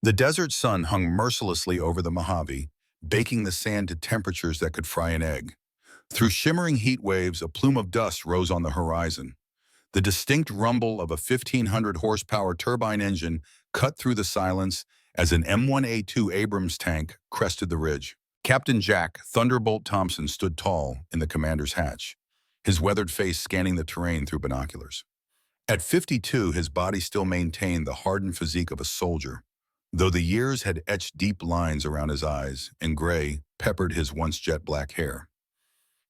The desert sun hung mercilessly over the Mojave, baking the sand to temperatures that could fry an egg. Through shimmering heat waves, a plume of dust rose on the horizon. The distinct rumble of a 1,500 horsepower turbine engine cut through the silence as an M1A2 Abrams tank crested the ridge. Captain Jack Thunderbolt Thompson stood tall in the commander's hatch, his weathered face scanning the terrain through binoculars. At 52, his body still maintained the hardened physique of a soldier, though the years had etched deep lines around his eyes and gray peppered his once jet black hair.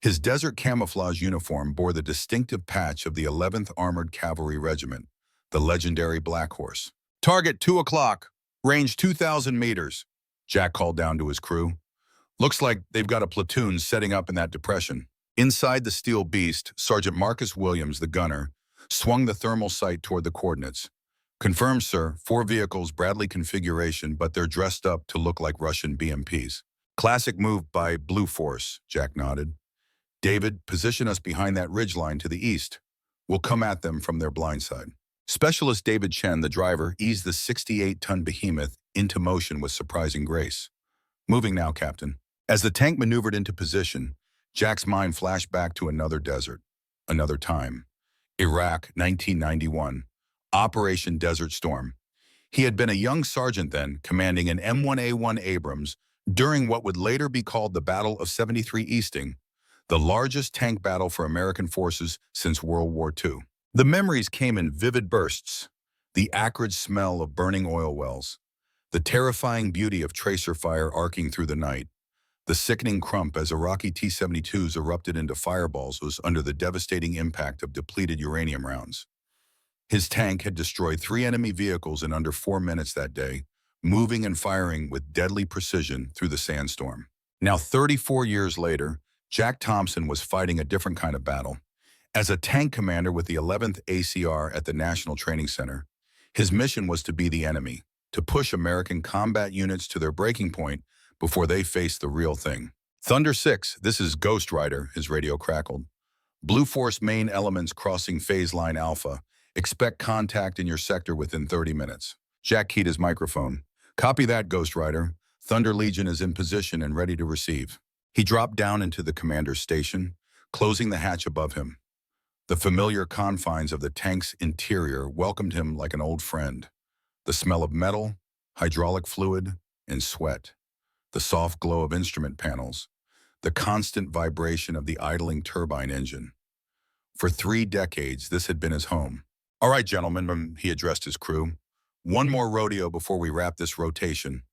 His desert camouflage uniform bore the distinctive patch of the 11th Armored Cavalry Regiment, the legendary Black Horse. "Target 2 o'clock, range 2,000 meters," Jack called down to his crew. "Looks like they've got a platoon setting up in that depression." Inside the steel beast, Sergeant Marcus Williams, the gunner, swung the thermal sight toward the coordinates. "Confirmed, sir. 4 vehicles, Bradley configuration, but they're dressed up to look like Russian BMPs. Classic move by Blue Force," Jack nodded. "David, position us behind that ridgeline to the east. We'll come at them from their blind side." Specialist David Chen, the driver, eased the 68-ton behemoth into motion with surprising grace. "Moving now, Captain." As the tank maneuvered into position, Jack's mind flashed back to another desert, another time. Iraq, 1991. Operation Desert Storm. He had been a young sergeant then, commanding an M1A1 Abrams during what would later be called the Battle of 73 Easting, the largest tank battle for American forces since World War II. The memories came in vivid bursts: the acrid smell of burning oil wells, the terrifying beauty of tracer fire arcing through the night, the sickening crump as Iraqi T-72s erupted into fireballs was under the devastating impact of depleted uranium rounds. His tank had destroyed 3 enemy vehicles in under 4 minutes that day, moving and firing with deadly precision through the sandstorm. Now, 34 years later, Jack Thompson was fighting a different kind of battle. As a tank commander with the 11th ACR at the National Training Center, his mission was to be the enemy, to push American combat units to their breaking point before they faced the real thing. "Thunder 6, this is Ghost Rider," his radio crackled. "Blue Force main elements crossing phase line Alpha. Expect contact in your sector within 30 minutes. Jack keyed his microphone. "Copy that, Ghost Rider. Thunder Legion is in position and ready to receive." He dropped down into the commander's station, closing the hatch above him. The familiar confines of the tank's interior welcomed him like an old friend. The smell of metal, hydraulic fluid, and sweat. The soft glow of instrument panels. The constant vibration of the idling turbine engine. For 3 decades, this had been his home. "All right, gentlemen," he addressed his crew. "One more rodeo before we wrap this rotation.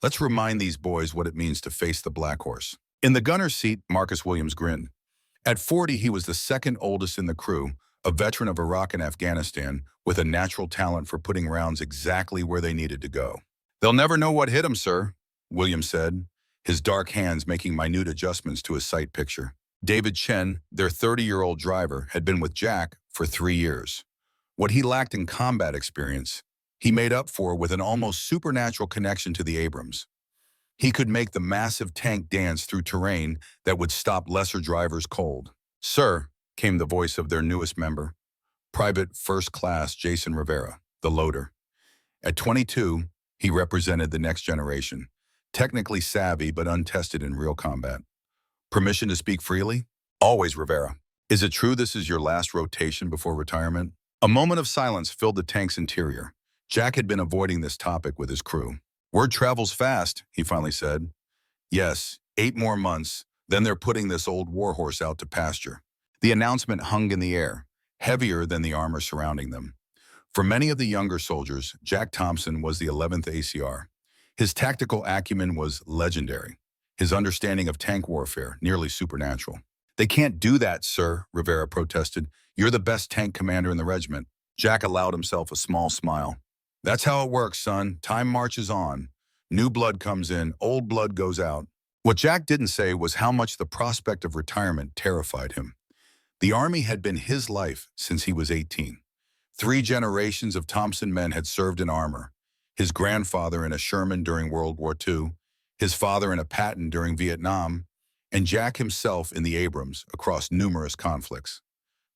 Let's remind these boys what it means to face the Black Horse." In the gunner's seat, Marcus Williams grinned. At 40, he was the second oldest in the crew, a veteran of Iraq and Afghanistan, with a natural talent for putting rounds exactly where they needed to go. "They'll never know what hit them, sir," Williams said, his dark hands making minute adjustments to his sight picture. David Chen, their 30-year-old driver, had been with Jack for 3 years. What he lacked in combat experience, he made up for with an almost supernatural connection to the Abrams. He could make the massive tank dance through terrain that would stop lesser drivers cold. "Sir," came the voice of their newest member, Private First Class Jason Rivera, the loader. At 22, he represented the next generation, technically savvy but untested in real combat. "Permission to speak freely?" "Always, Rivera." "Is it true this is your last rotation before retirement?" A moment of silence filled the tank's interior. Jack had been avoiding this topic with his crew. "Word travels fast," he finally said. "Yes, 8 more months, then they're putting this old warhorse out to pasture." The announcement hung in the air, heavier than the armor surrounding them. For many of the younger soldiers, Jack Thompson was the 11th ACR. His tactical acumen was legendary. His understanding of tank warfare, nearly supernatural. "They can't do that, sir," Rivera protested. "You're the best tank commander in the regiment." Jack allowed himself a small smile. "That's how it works, son. Time marches on. New blood comes in, old blood goes out." What Jack didn't say was how much the prospect of retirement terrified him. The Army had been his life since he was 18. 3 generations of Thompson men had served in armor. His grandfather in a Sherman during World War II, his father in a Patton during Vietnam, and Jack himself in the Abrams across numerous conflicts.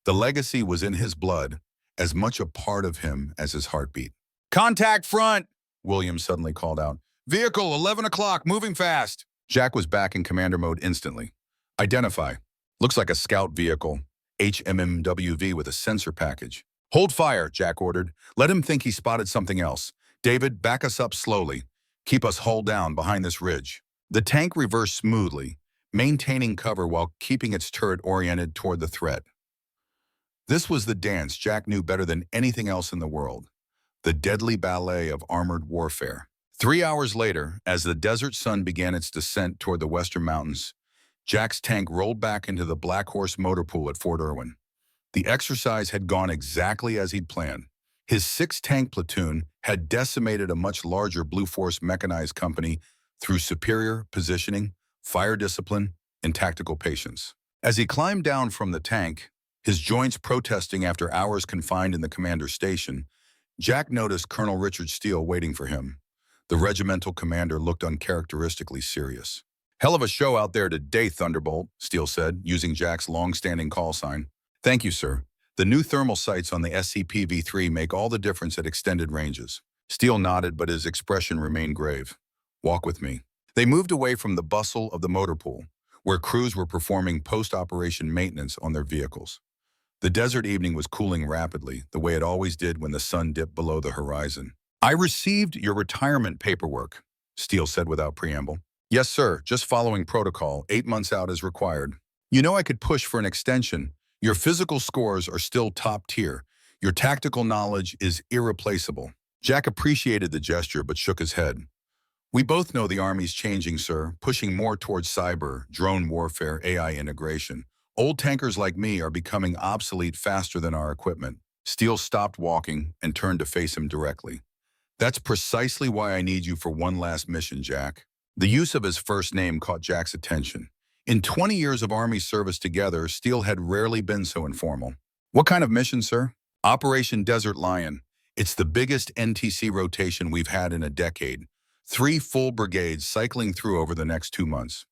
The legacy was in his blood, as much a part of him as his heartbeat. "Contact front!" Williams suddenly called out. Vehicle, 11 o'clock, moving fast. Jack was back in commander mode instantly. Identify. Looks like a scout vehicle, HMMWV with a sensor package. Hold fire, Jack ordered. Let him think he spotted something else. David, back us up slowly. Keep us hull down behind this ridge. The tank reversed smoothly, maintaining cover while keeping its turret oriented toward the threat. This was the dance Jack knew better than anything else in the world. The deadly ballet of armored warfare. 3 hours later, as the desert sun began its descent toward the western mountains, Jack's tank rolled back into the Black Horse motor pool at Fort Irwin. The exercise had gone exactly as he'd planned. His 6-tank platoon had decimated a much larger Blue Force mechanized company through superior positioning, fire discipline, and tactical patience. As he climbed down from the tank, his joints protesting after hours confined in the commander's station, Jack noticed Colonel Richard Steele waiting for him. The regimental commander looked uncharacteristically serious. Hell of a show out there today, Thunderbolt, Steele said, using Jack's long-standing call sign. Thank you, sir. The new thermal sights on the SCP-V3 make all the difference at extended ranges. Steele nodded, but his expression remained grave. Walk with me. They moved away from the bustle of the motor pool, where crews were performing post-operation maintenance on their vehicles. The desert evening was cooling rapidly, the way it always did when the sun dipped below the horizon. I received your retirement paperwork, Steele said without preamble. Yes, sir, just following protocol, 8 months out as required. You know I could push for an extension. Your physical scores are still top tier. Your tactical knowledge is irreplaceable. Jack appreciated the gesture but shook his head. We both know the Army's changing, sir, pushing more towards cyber, drone warfare, AI integration. Old tankers like me are becoming obsolete faster than our equipment. Steele stopped walking and turned to face him directly. That's precisely why I need you for one last mission, Jack. The use of his first name caught Jack's attention. In 20 years of Army service together, Steele had rarely been so informal. What kind of mission, sir? Operation Desert Lion. It's the biggest NTC rotation we've had in a decade. 3 full brigades cycling through over the next 2 months.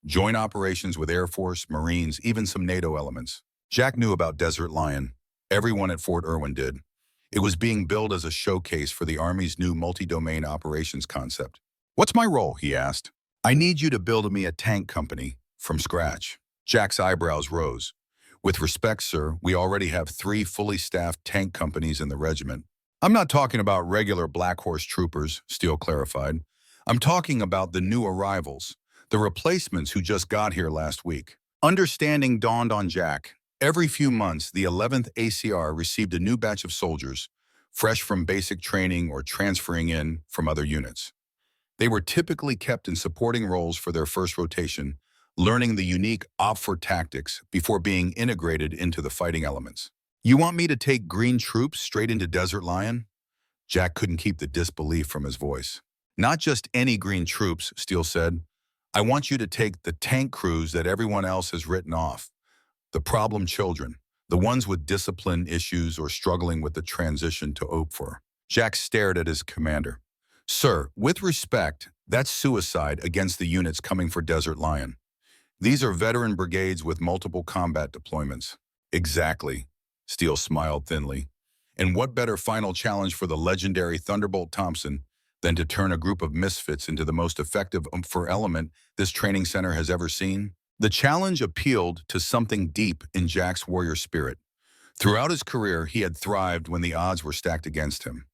Joint operations with Air Force, Marines, even some NATO elements. Jack knew about Desert Lion. Everyone at Fort Irwin did. It was being billed as a showcase for the Army's new multi-domain operations concept. What's my role, he asked. I need you to build me a tank company from scratch. Jack's eyebrows rose. With respect, sir, we already have 3 fully staffed tank companies in the regiment. I'm not talking about regular Black Horse troopers, Steele clarified. I'm talking about the new arrivals, the replacements who just got here last week. Understanding dawned on Jack. Every few months, the 11th ACR received a new batch of soldiers, fresh from basic training or transferring in from other units. They were typically kept in supporting roles for their first rotation, learning the unique OPFOR tactics before being integrated into the fighting elements. You want me to take green troops straight into Desert Lion? Jack couldn't keep the disbelief from his voice. Not just any green troops, Steele said. I want you to take the tank crews that everyone else has written off. The problem children, the ones with discipline issues or struggling with the transition to OPFOR. Jack stared at his commander. Sir, with respect, that's suicide against the units coming for Desert Lion. These are veteran brigades with multiple combat deployments. Exactly, Steele smiled thinly. And what better final challenge for the legendary Thunderbolt Thompson than to turn a group of misfits into the most effective OPFOR element this training center has ever seen? The challenge appealed to something deep in Jack's warrior spirit. Throughout his career, he had thrived when the odds were stacked against him.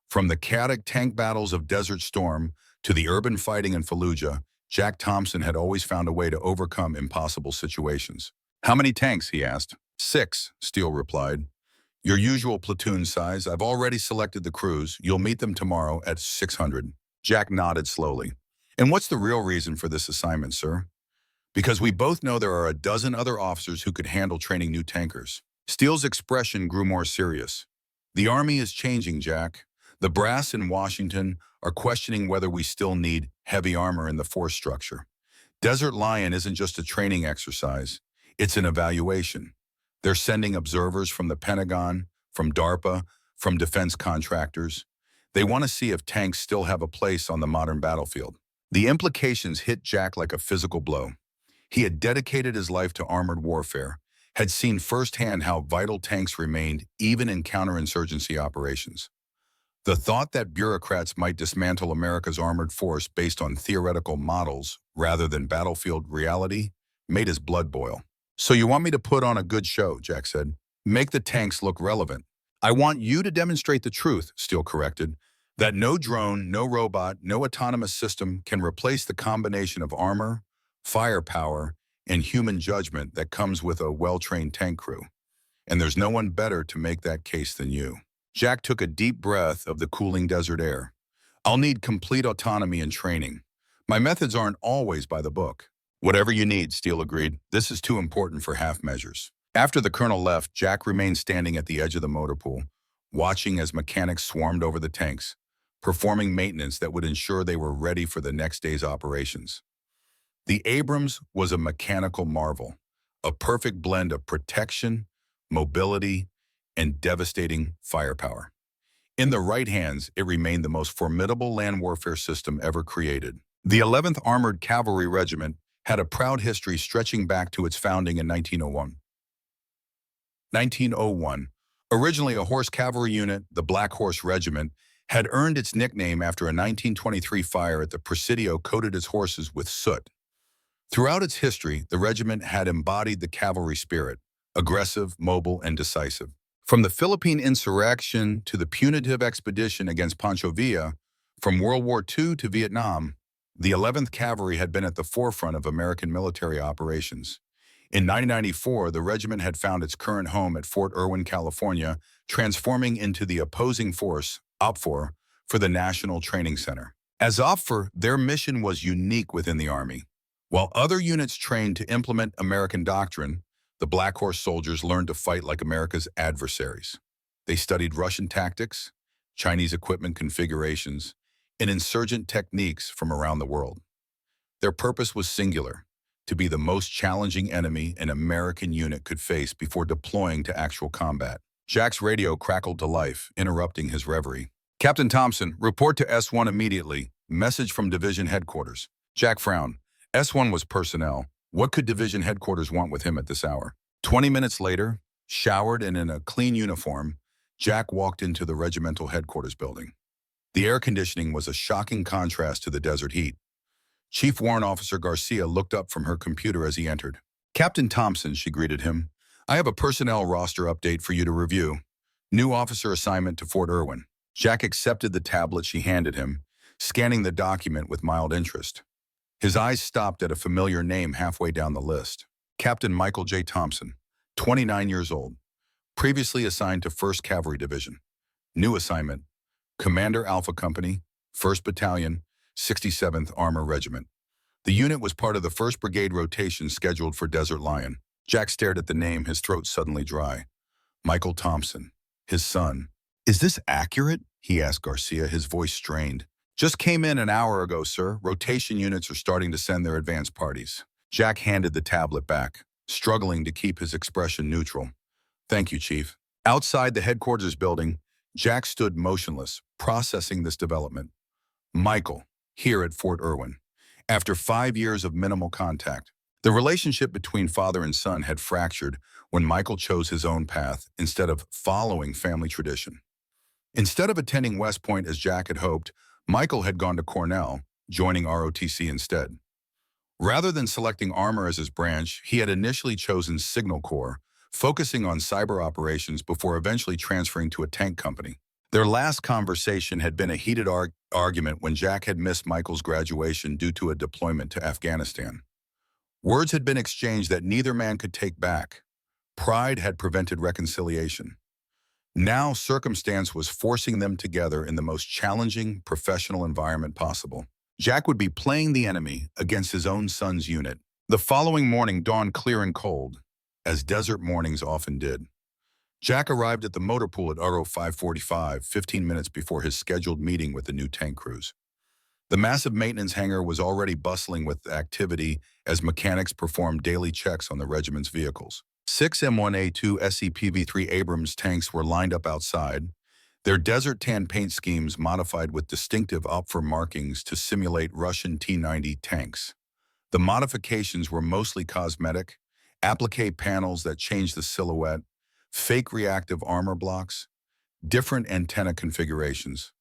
From the chaotic tank battles of Desert Storm to the urban fighting in Fallujah, Jack Thompson had always found a way to overcome impossible situations. How many tanks, he asked. 6, Steele replied. Your usual platoon size. I've already selected the crews. You'll meet them tomorrow at 600. Jack nodded slowly. And what's the real reason for this assignment, sir? Because we both know there are a dozen other officers who could handle training new tankers. Steele's expression grew more serious. The Army is changing, Jack. The brass in Washington are questioning whether we still need heavy armor in the force structure. Desert Lion isn't just a training exercise. It's an evaluation. They're sending observers from the Pentagon, from DARPA, from defense contractors. They want to see if tanks still have a place on the modern battlefield. The implications hit Jack like a physical blow. He had dedicated his life to armored warfare, had seen firsthand how vital tanks remained even in counterinsurgency operations. The thought that bureaucrats might dismantle America's armored force based on theoretical models rather than battlefield reality made his blood boil. "So you want me to put on a good show," Jack said. "Make the tanks look relevant." "I want you to demonstrate the truth," Steele corrected, "that no drone, no robot, no autonomous system can replace the combination of armor, firepower, and human judgment that comes with a well-trained tank crew. And there's no one better to make that case than you." Jack took a deep breath of the cooling desert air. "I'll need complete autonomy and training. My methods aren't always by the book." "Whatever you need," Steele agreed. "This is too important for half measures." After the colonel left, Jack remained standing at the edge of the motor pool, watching as mechanics swarmed over the tanks, performing maintenance that would ensure they were ready for the next day's operations. The Abrams was a mechanical marvel, a perfect blend of protection, mobility, and devastating firepower. In the right hands, it remained the most formidable land warfare system ever created. The 11th Armored Cavalry Regiment had a proud history stretching back to its founding in 1901. 1901, originally a horse cavalry unit, the Black Horse Regiment, had earned its nickname after a 1923 fire at the Presidio coated its horses with soot. Throughout its history, the regiment had embodied the cavalry spirit, aggressive, mobile, and decisive. From the Philippine insurrection to the punitive expedition against Pancho Villa, from World War II to Vietnam, the 11th Cavalry had been at the forefront of American military operations. In 1994, the regiment had found its current home at Fort Irwin, California, transforming into the opposing force, OPFOR, for the National Training Center. As OPFOR, their mission was unique within the Army. While other units trained to implement American doctrine, the Black Horse soldiers learned to fight like America's adversaries. They studied Russian tactics, Chinese equipment configurations, and insurgent techniques from around the world. Their purpose was singular: to be the most challenging enemy an American unit could face before deploying to actual combat. Jack's radio crackled to life, interrupting his reverie. "Captain Thompson, report to S1 immediately. Message from Division Headquarters." Jack frowned. S1 was personnel. What could Division Headquarters want with him at this hour? 20 minutes later, showered and in a clean uniform, Jack walked into the regimental headquarters building. The air conditioning was a shocking contrast to the desert heat. Chief Warrant Officer Garcia looked up from her computer as he entered. "Captain Thompson," she greeted him, "I have a personnel roster update for you to review. New officer assignment to Fort Irwin." Jack accepted the tablet she handed him, scanning the document with mild interest. His eyes stopped at a familiar name halfway down the list. Captain Michael J. Thompson, 29 years old, previously assigned to 1st Cavalry Division. New assignment: Commander Alpha Company, 1st Battalion, 67th Armor Regiment. The unit was part of the 1st Brigade rotation scheduled for Desert Lion. Jack stared at the name, his throat suddenly dry. Michael Thompson, his son. "Is this accurate?" he asked Garcia, his voice strained. "Just came in an hour ago, sir. Rotation units are starting to send their advance parties." Jack handed the tablet back, struggling to keep his expression neutral. "Thank you, Chief." Outside the headquarters building, Jack stood motionless, processing this development. Michael, here at Fort Irwin. After 5 years of minimal contact, the relationship between father and son had fractured when Michael chose his own path instead of following family tradition. Instead of attending West Point as Jack had hoped, Michael had gone to Cornell, joining ROTC instead. Rather than selecting armor as his branch, he had initially chosen Signal Corps, focusing on cyber operations before eventually transferring to a tank company. Their last conversation had been a heated argument when Jack had missed Michael's graduation due to a deployment to Afghanistan. Words had been exchanged that neither man could take back. Pride had prevented reconciliation. Now circumstance was forcing them together in the most challenging professional environment possible. Jack would be playing the enemy against his own son's unit. The following morning dawned clear and cold, as desert mornings often did. Jack arrived at the motor pool at RO 545, 15 minutes before his scheduled meeting with the new tank crews. The massive maintenance hangar was already bustling with activity as mechanics performed daily checks on the regiment's vehicles. 6 M1A2 SCPV-3 Abrams tanks were lined up outside, their desert tan paint schemes modified with distinctive OPFOR markings to simulate Russian T-90 tanks. The modifications were mostly cosmetic, applique panels that changed the silhouette, fake reactive armor blocks, different antenna configurations.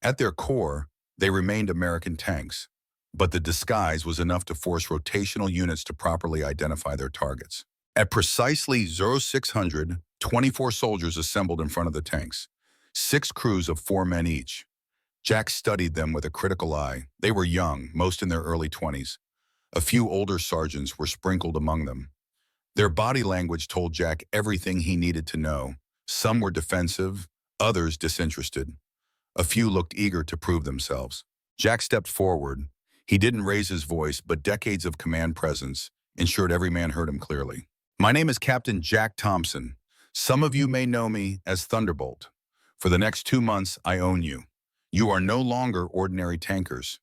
At their core, they remained American tanks, but the disguise was enough to force rotational units to properly identify their targets. At precisely 0600, 24 soldiers assembled in front of the tanks, 6 crews of 4 men each. Jack studied them with a critical eye. They were young, most in their early 20s. A few older sergeants were sprinkled among them. Their body language told Jack everything he needed to know. Some were defensive, others disinterested. A few looked eager to prove themselves. Jack stepped forward. He didn't raise his voice, but decades of command presence ensured every man heard him clearly. My name is Captain Jack Thompson. Some of you may know me as Thunderbolt. For the next 2 months, I own you. You are no longer ordinary tankers.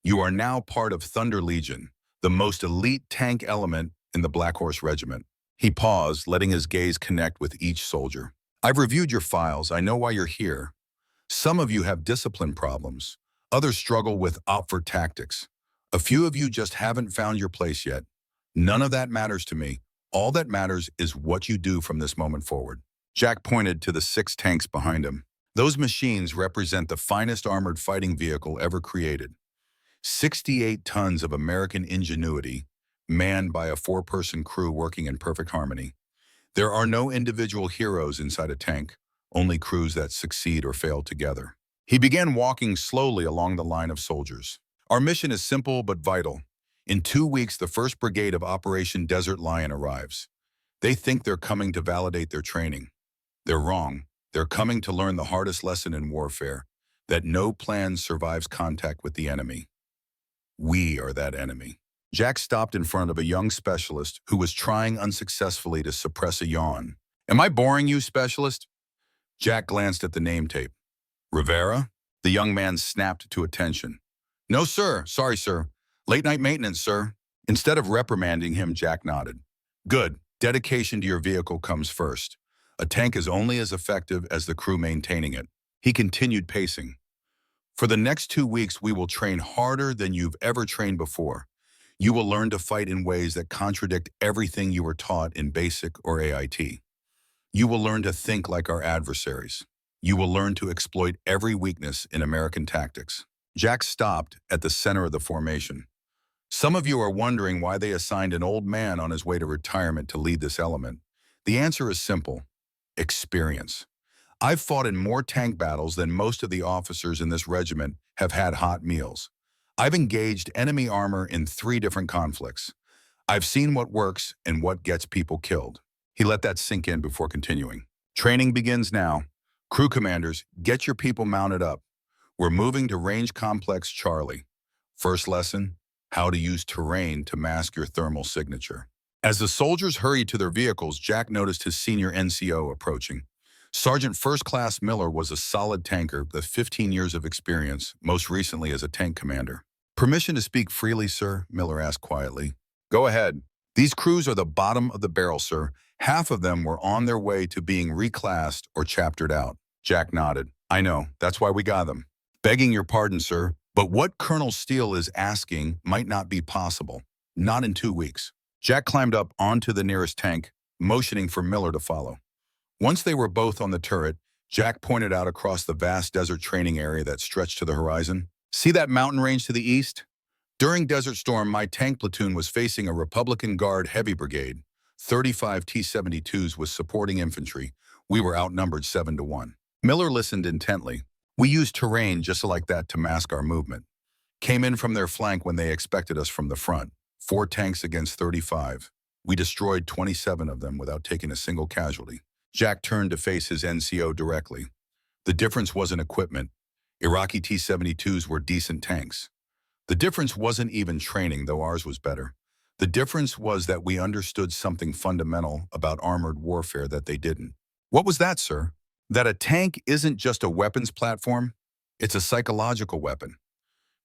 You are now part of Thunder Legion, the most elite tank element in the Black Horse Regiment. He paused, letting his gaze connect with each soldier. I've reviewed your files. I know why you're here. Some of you have discipline problems. Others struggle with Opfer tactics. A few of you just haven't found your place yet. None of that matters to me. All that matters is what you do from this moment forward. Jack pointed to the 6 tanks behind him. Those machines represent the finest armored fighting vehicle ever created. 68 tons of American ingenuity, manned by a 4-person crew working in perfect harmony. There are no individual heroes inside a tank, only crews that succeed or fail together. He began walking slowly along the line of soldiers. Our mission is simple but vital. In 2 weeks, the 1st Brigade of Operation Desert Lion arrives. They think they're coming to validate their training. They're wrong. They're coming to learn the hardest lesson in warfare, that no plan survives contact with the enemy. We are that enemy. Jack stopped in front of a young specialist who was trying unsuccessfully to suppress a yawn. Am I boring you, specialist? Jack glanced at the name tape. Rivera? The young man snapped to attention. No, sir. Sorry, sir. Late night maintenance, sir. Instead of reprimanding him, Jack nodded. Good. Dedication to your vehicle comes first. A tank is only as effective as the crew maintaining it. He continued pacing. For the next 2 weeks, we will train harder than you've ever trained before. You will learn to fight in ways that contradict everything you were taught in basic or AIT. You will learn to think like our adversaries. You will learn to exploit every weakness in American tactics. Jack stopped at the center of the formation. Some of you are wondering why they assigned an old man on his way to retirement to lead this element. The answer is simple: experience. I've fought in more tank battles than most of the officers in this regiment have had hot meals. I've engaged enemy armor in 3 different conflicts. I've seen what works and what gets people killed. He let that sink in before continuing. Training begins now. Crew commanders, get your people mounted up. We're moving to Range Complex Charlie. First lesson, how to use terrain to mask your thermal signature. As the soldiers hurried to their vehicles, Jack noticed his senior NCO approaching. Sergeant First Class Miller was a solid tanker with 15 years of experience, most recently as a tank commander. Permission to speak freely, sir? Miller asked quietly. Go ahead. These crews are the bottom of the barrel, sir. Half of them were on their way to being reclassed or chaptered out. Jack nodded. I know. That's why we got them. Begging your pardon, sir, but what Colonel Steele is asking might not be possible. Not in 2 weeks. Jack climbed up onto the nearest tank, motioning for Miller to follow. Once they were both on the turret, Jack pointed out across the vast desert training area that stretched to the horizon. See that mountain range to the east? During Desert Storm, my tank platoon was facing a Republican Guard heavy brigade. 35 T-72s with supporting infantry. We were outnumbered 7-1. Miller listened intently. We used terrain just like that to mask our movement. Came in from their flank when they expected us from the front. 4 tanks against 35. We destroyed 27 of them without taking a single casualty. Jack turned to face his NCO directly. The difference wasn't equipment. Iraqi T-72s were decent tanks. The difference wasn't even training, though ours was better. The difference was that we understood something fundamental about armored warfare that they didn't. What was that, sir? That a tank isn't just a weapons platform, it's a psychological weapon.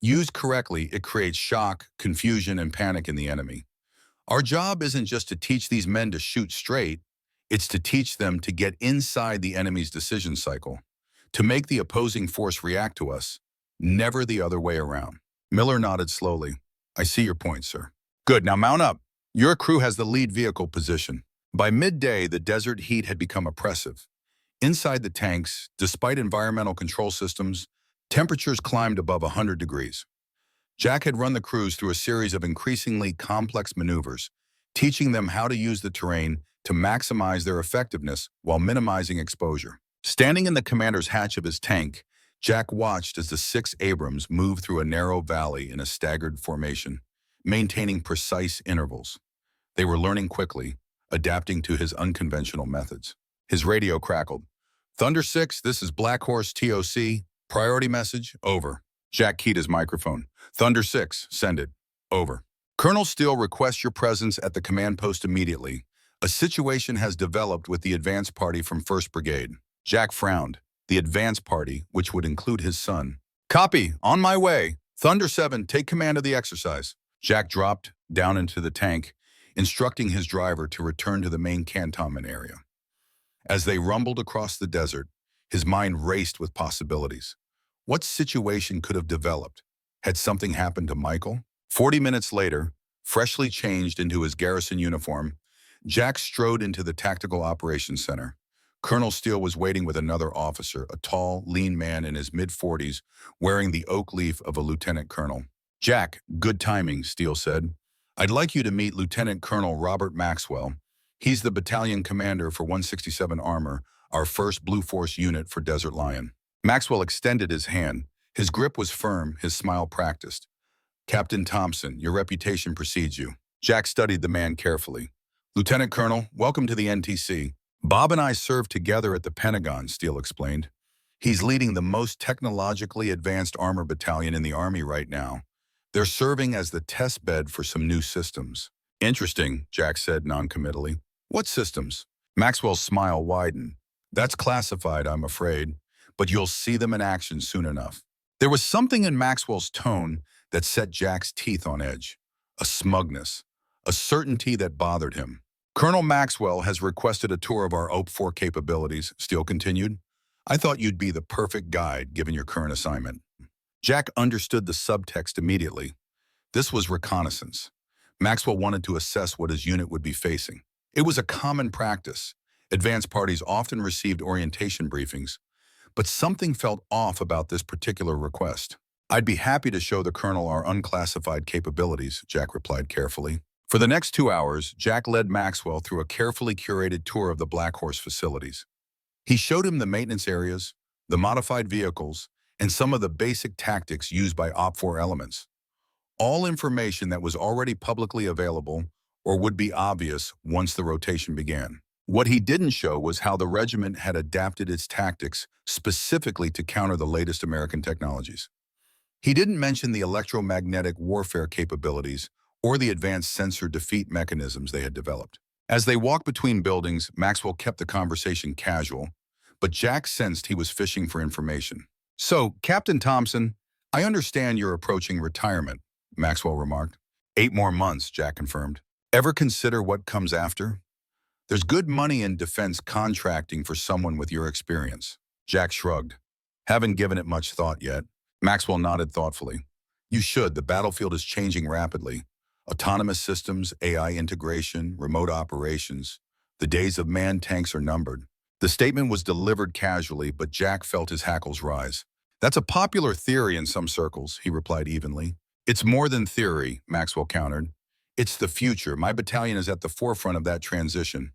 Used correctly, it creates shock, confusion, and panic in the enemy. Our job isn't just to teach these men to shoot straight, it's to teach them to get inside the enemy's decision cycle, to make the opposing force react to us, never the other way around. Miller nodded slowly. I see your point, sir. Good, now mount up. Your crew has the lead vehicle position. By midday, the desert heat had become oppressive. Inside the tanks, despite environmental control systems, Temperatures climbed above 100 degrees. Jack had run the crews through a series of increasingly complex maneuvers, teaching them how to use the terrain to maximize their effectiveness while minimizing exposure. Standing in the commander's hatch of his tank, Jack watched as the 6 Abrams moved through a narrow valley in a staggered formation, maintaining precise intervals. They were learning quickly, adapting to his unconventional methods. His radio crackled. "Thunder 6, this is Black Horse TOC. Priority message, over." Jack keyed his microphone. "Thunder 6, send it. Over. Colonel Steele requests your presence at the command post immediately. A situation has developed with the advance party from 1st Brigade." Jack frowned. The advance party, which would include his son. "Copy. On my way. Thunder 7, take command of the exercise." Jack dropped down into the tank, instructing his driver to return to the main cantonment area. As they rumbled across the desert, his mind raced with possibilities. What situation could have developed? Had something happened to Michael? 40 minutes later, freshly changed into his garrison uniform, Jack strode into the Tactical Operations Center. Colonel Steele was waiting with another officer, a tall, lean man in his mid-40s, wearing the oak leaf of a lieutenant colonel. "Jack, good timing," Steele said. "I'd like you to meet Lieutenant Colonel Robert Maxwell. He's the battalion commander for 167 Armor, our 1st Blue Force unit for Desert Lion." Maxwell extended his hand. His grip was firm, his smile practiced. "Captain Thompson, your reputation precedes you." Jack studied the man carefully. "Lieutenant Colonel, welcome to the NTC. Bob and I served together at the Pentagon," Steele explained. "He's leading the most technologically advanced armor battalion in the Army right now. They're serving as the test bed for some new systems." "Interesting," Jack said noncommittally. "What systems?" Maxwell's smile widened. "That's classified, I'm afraid, but you'll see them in action soon enough." There was something in Maxwell's tone that set Jack's teeth on edge. A smugness, a certainty that bothered him. "Colonel Maxwell has requested a tour of our OP4 capabilities," Steele continued. "I thought you'd be the perfect guide given your current assignment." Jack understood the subtext immediately. This was reconnaissance. Maxwell wanted to assess what his unit would be facing. It was a common practice. Advance parties often received orientation briefings, but something felt off about this particular request. "I'd be happy to show the colonel our unclassified capabilities," Jack replied carefully. For the next 2 hours, Jack led Maxwell through a carefully curated tour of the Black Horse facilities. He showed him the maintenance areas, the modified vehicles, and some of the basic tactics used by OP4 elements. All information that was already publicly available or would be obvious once the rotation began. What he didn't show was how the regiment had adapted its tactics specifically to counter the latest American technologies. He didn't mention the electromagnetic warfare capabilities or the advanced sensor defeat mechanisms they had developed. As they walked between buildings, Maxwell kept the conversation casual, but Jack sensed he was fishing for information. "So, Captain Thompson, I understand you're approaching retirement," Maxwell remarked. 8 more months, Jack confirmed. "Ever consider what comes after?" "There's good money in defense contracting for someone with your experience." Jack shrugged. "Haven't given it much thought yet." Maxwell nodded thoughtfully. "You should. The battlefield is changing rapidly. Autonomous systems, AI integration, remote operations. The days of manned tanks are numbered." The statement was delivered casually, but Jack felt his hackles rise. "That's a popular theory in some circles," he replied evenly. "It's more than theory," Maxwell countered. "It's the future. My battalion is at the forefront of that transition.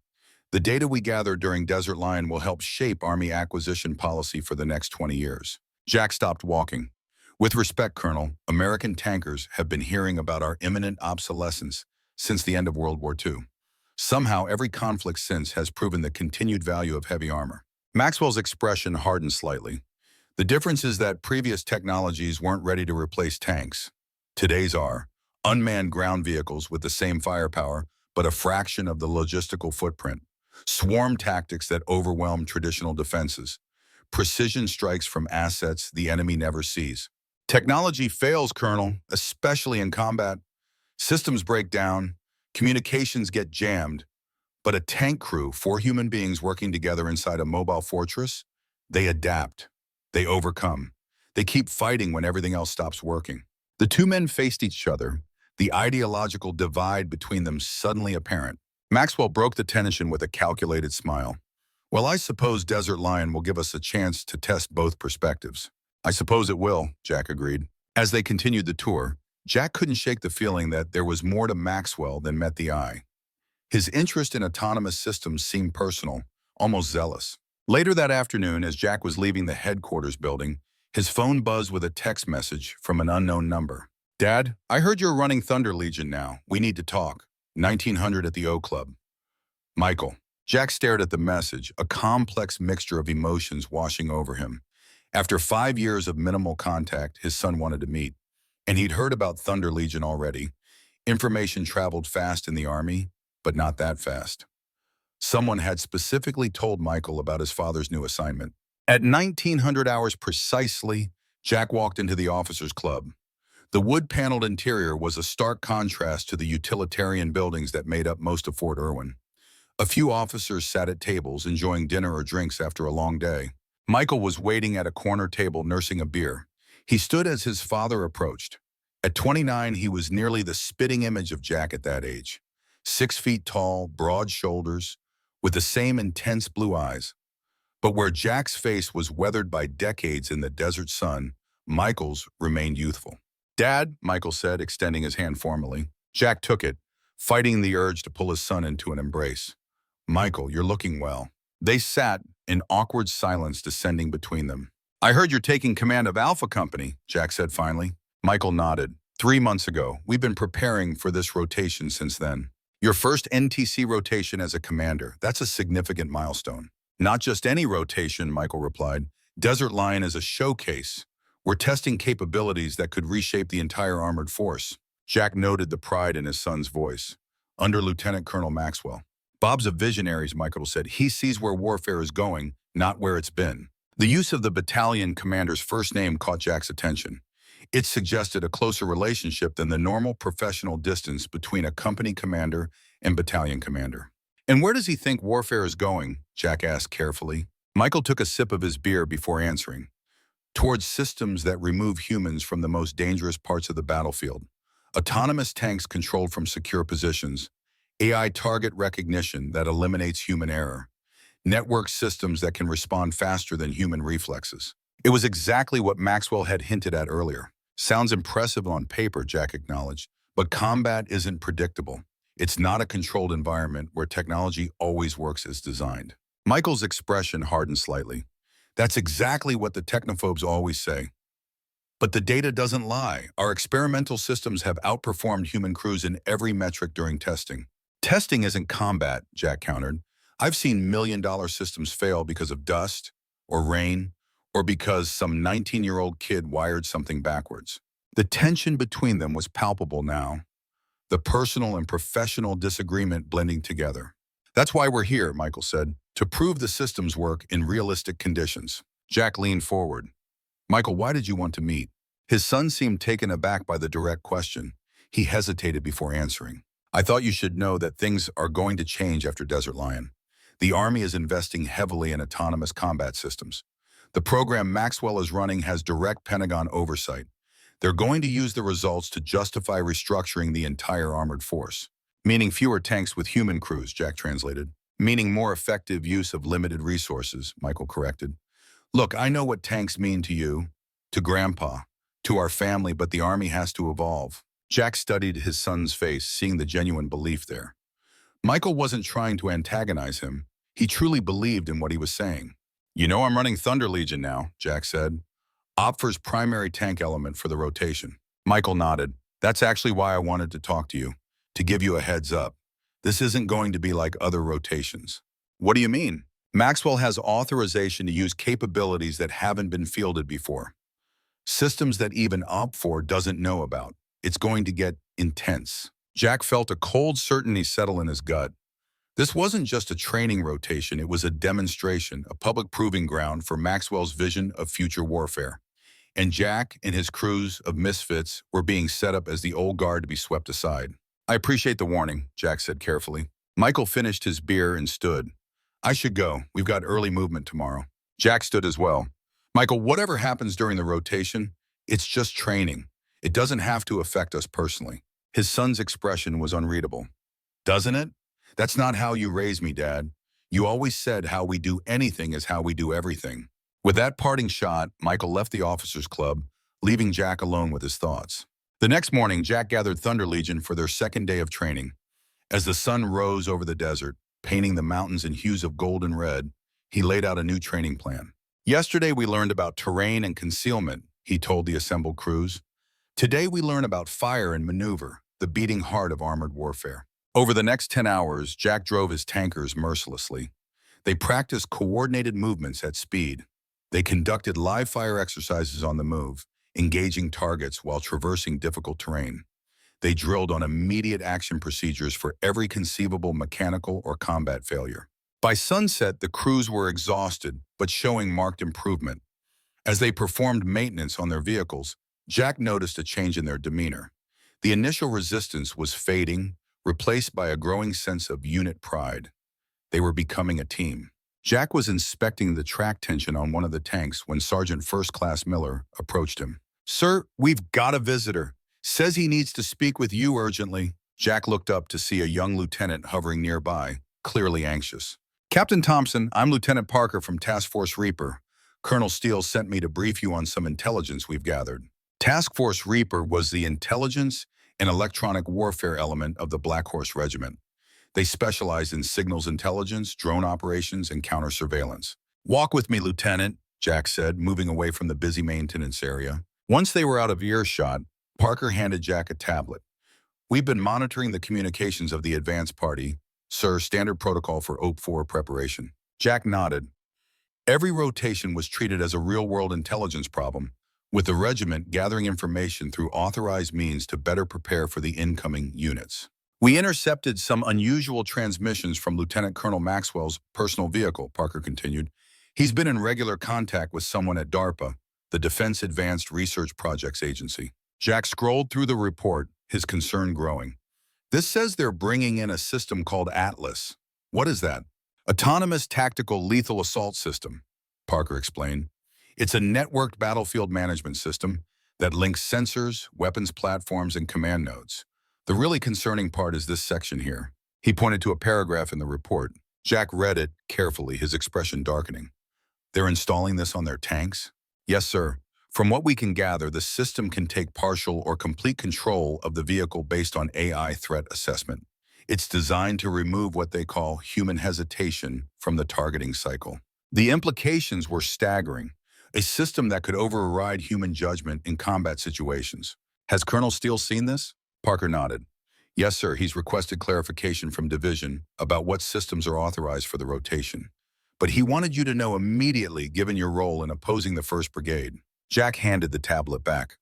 The data we gather during Desert Lion will help shape Army acquisition policy for the next 20 years. Jack stopped walking. "With respect, Colonel, American tankers have been hearing about our imminent obsolescence since the end of World War II. Somehow, every conflict since has proven the continued value of heavy armor." Maxwell's expression hardened slightly. "The difference is that previous technologies weren't ready to replace tanks. Today's are. Unmanned ground vehicles with the same firepower, but a fraction of the logistical footprint. Swarm tactics that overwhelm traditional defenses. Precision strikes from assets the enemy never sees. Technology fails, Colonel, especially in combat. Systems break down, communications get jammed, but a tank crew, 4 human beings working together inside a mobile fortress, they adapt, they overcome. They keep fighting when everything else stops working." The 2 men faced each other, the ideological divide between them suddenly apparent. Maxwell broke the tension with a calculated smile. "Well, I suppose Desert Lion will give us a chance to test both perspectives." I suppose it will, Jack agreed. As they continued the tour, Jack couldn't shake the feeling that there was more to Maxwell than met the eye. His interest in autonomous systems seemed personal, almost zealous. Later that afternoon, as Jack was leaving the headquarters building, his phone buzzed with a text message from an unknown number. Dad, I heard you're running Thunder Legion now. We need to talk. 1900 at the O Club. Michael. Jack stared at the message, a complex mixture of emotions washing over him. After 5 years of minimal contact, his son wanted to meet. And he'd heard about Thunder Legion already. Information traveled fast in the Army, but not that fast. Someone had specifically told Michael about his father's new assignment. At 1900 hours precisely, Jack walked into the officers' club. The wood-paneled interior was a stark contrast to the utilitarian buildings that made up most of Fort Irwin. A few officers sat at tables enjoying dinner or drinks after a long day. Michael was waiting at a corner table nursing a beer. He stood as his father approached. At 29, he was nearly the spitting image of Jack at that age. 6 feet tall, broad shoulders, with the same intense blue eyes. But where Jack's face was weathered by decades in the desert sun, Michael's remained youthful. Dad, Michael said, extending his hand formally. Jack took it, fighting the urge to pull his son into an embrace. Michael, you're looking well. They sat, in awkward silence descending between them. I heard you're taking command of Alpha Company, Jack said finally. Michael nodded. 3 months ago. We've been preparing for this rotation since then. Your first NTC rotation as a commander. That's a significant milestone. Not just any rotation, Michael replied. Desert Lion is a showcase. We're testing capabilities that could reshape the entire armored force. Jack noted the pride in his son's voice. Under Lieutenant Colonel Maxwell. Bob's a visionary, Michael said. He sees where warfare is going, not where it's been. The use of the battalion commander's first name caught Jack's attention. It suggested a closer relationship than the normal professional distance between a company commander and battalion commander. And where does he think warfare is going? Jack asked carefully. Michael took a sip of his beer before answering. Towards systems that remove humans from the most dangerous parts of the battlefield. Autonomous tanks controlled from secure positions. AI target recognition that eliminates human error. Network systems that can respond faster than human reflexes. It was exactly what Maxwell had hinted at earlier. Sounds impressive on paper, Jack acknowledged, but combat isn't predictable. It's not a controlled environment where technology always works as designed. Michael's expression hardened slightly. That's exactly what the technophobes always say. But the data doesn't lie. Our experimental systems have outperformed human crews in every metric during testing. Testing isn't combat, Jack countered. I've seen million-dollar systems fail because of dust or rain or because some 19-year-old kid wired something backwards. The tension between them was palpable now, the personal and professional disagreement blending together. That's why we're here, Michael said, to prove the systems work in realistic conditions. Jack leaned forward. Michael, why did you want to meet? His son seemed taken aback by the direct question. He hesitated before answering. I thought you should know that things are going to change after Desert Lion. The Army is investing heavily in autonomous combat systems. The program Maxwell is running has direct Pentagon oversight. They're going to use the results to justify restructuring the entire armored force. Meaning fewer tanks with human crews, Jack translated. Meaning more effective use of limited resources, Michael corrected. Look, I know what tanks mean to you, to Grandpa, to our family, but the Army has to evolve. Jack studied his son's face, seeing the genuine belief there. Michael wasn't trying to antagonize him. He truly believed in what he was saying. You know I'm running Thunder Legion now, Jack said. OPFOR's primary tank element for the rotation. Michael nodded. That's actually why I wanted to talk to you, to give you a heads up. This isn't going to be like other rotations. What do you mean? Maxwell has authorization to use capabilities that haven't been fielded before. Systems that even OPFOR doesn't know about. It's going to get intense. Jack felt a cold certainty settle in his gut. This wasn't just a training rotation, it was a demonstration, a public proving ground for Maxwell's vision of future warfare. And Jack and his crews of misfits were being set up as the old guard to be swept aside. I appreciate the warning, Jack said carefully. Michael finished his beer and stood. I should go. We've got early movement tomorrow. Jack stood as well. Michael, whatever happens during the rotation, it's just training. It doesn't have to affect us personally. His son's expression was unreadable. Doesn't it? That's not how you raised me, Dad. You always said how we do anything is how we do everything. With that parting shot, Michael left the officers' club, leaving Jack alone with his thoughts. The next morning, Jack gathered Thunder Legion for their second day of training. As the sun rose over the desert, painting the mountains in hues of gold and red, he laid out a new training plan. Yesterday, we learned about terrain and concealment, he told the assembled crews. Today, we learn about fire and maneuver, the beating heart of armored warfare. Over the next 10 hours, Jack drove his tankers mercilessly. They practiced coordinated movements at speed. They conducted live-fire exercises on the move, engaging targets while traversing difficult terrain. They drilled on immediate action procedures for every conceivable mechanical or combat failure. By sunset, the crews were exhausted, but showing marked improvement. As they performed maintenance on their vehicles, Jack noticed a change in their demeanor. The initial resistance was fading, replaced by a growing sense of unit pride. They were becoming a team. Jack was inspecting the track tension on one of the tanks when Sergeant First Class Miller approached him. "Sir, we've got a visitor. Says he needs to speak with you urgently." Jack looked up to see a young lieutenant hovering nearby, clearly anxious. "Captain Thompson, I'm Lieutenant Parker from Task Force Reaper. Colonel Steele sent me to brief you on some intelligence we've gathered." Task Force Reaper was the intelligence and electronic warfare element of the Black Horse Regiment. They specialized in signals intelligence, drone operations, and counter-surveillance. "Walk with me, Lieutenant," Jack said, moving away from the busy maintenance area. Once they were out of earshot, Parker handed Jack a tablet. "We've been monitoring the communications of the advance party. Sir, standard protocol for OP4 preparation." Jack nodded. Every rotation was treated as a real-world intelligence problem, with the regiment gathering information through authorized means to better prepare for the incoming units. "We intercepted some unusual transmissions from Lieutenant Colonel Maxwell's personal vehicle," Parker continued. "He's been in regular contact with someone at DARPA, the Defense Advanced Research Projects Agency." Jack scrolled through the report, his concern growing. "This says they're bringing in a system called Atlas. What is that?" "Autonomous Tactical Lethal Assault System," Parker explained. "It's a networked battlefield management system that links sensors, weapons platforms, and command nodes. The really concerning part is this section here." He pointed to a paragraph in the report. Jack read it carefully, his expression darkening. "They're installing this on their tanks?" "Yes, sir. From what we can gather, the system can take partial or complete control of the vehicle based on AI threat assessment. It's designed to remove what they call human hesitation from the targeting cycle." The implications were staggering. A system that could override human judgment in combat situations. "Has Colonel Steele seen this?" Parker nodded. "Yes, sir. He's requested clarification from Division about what systems are authorized for the rotation. But he wanted you to know immediately, given your role in opposing the 1st Brigade." Jack handed the tablet back.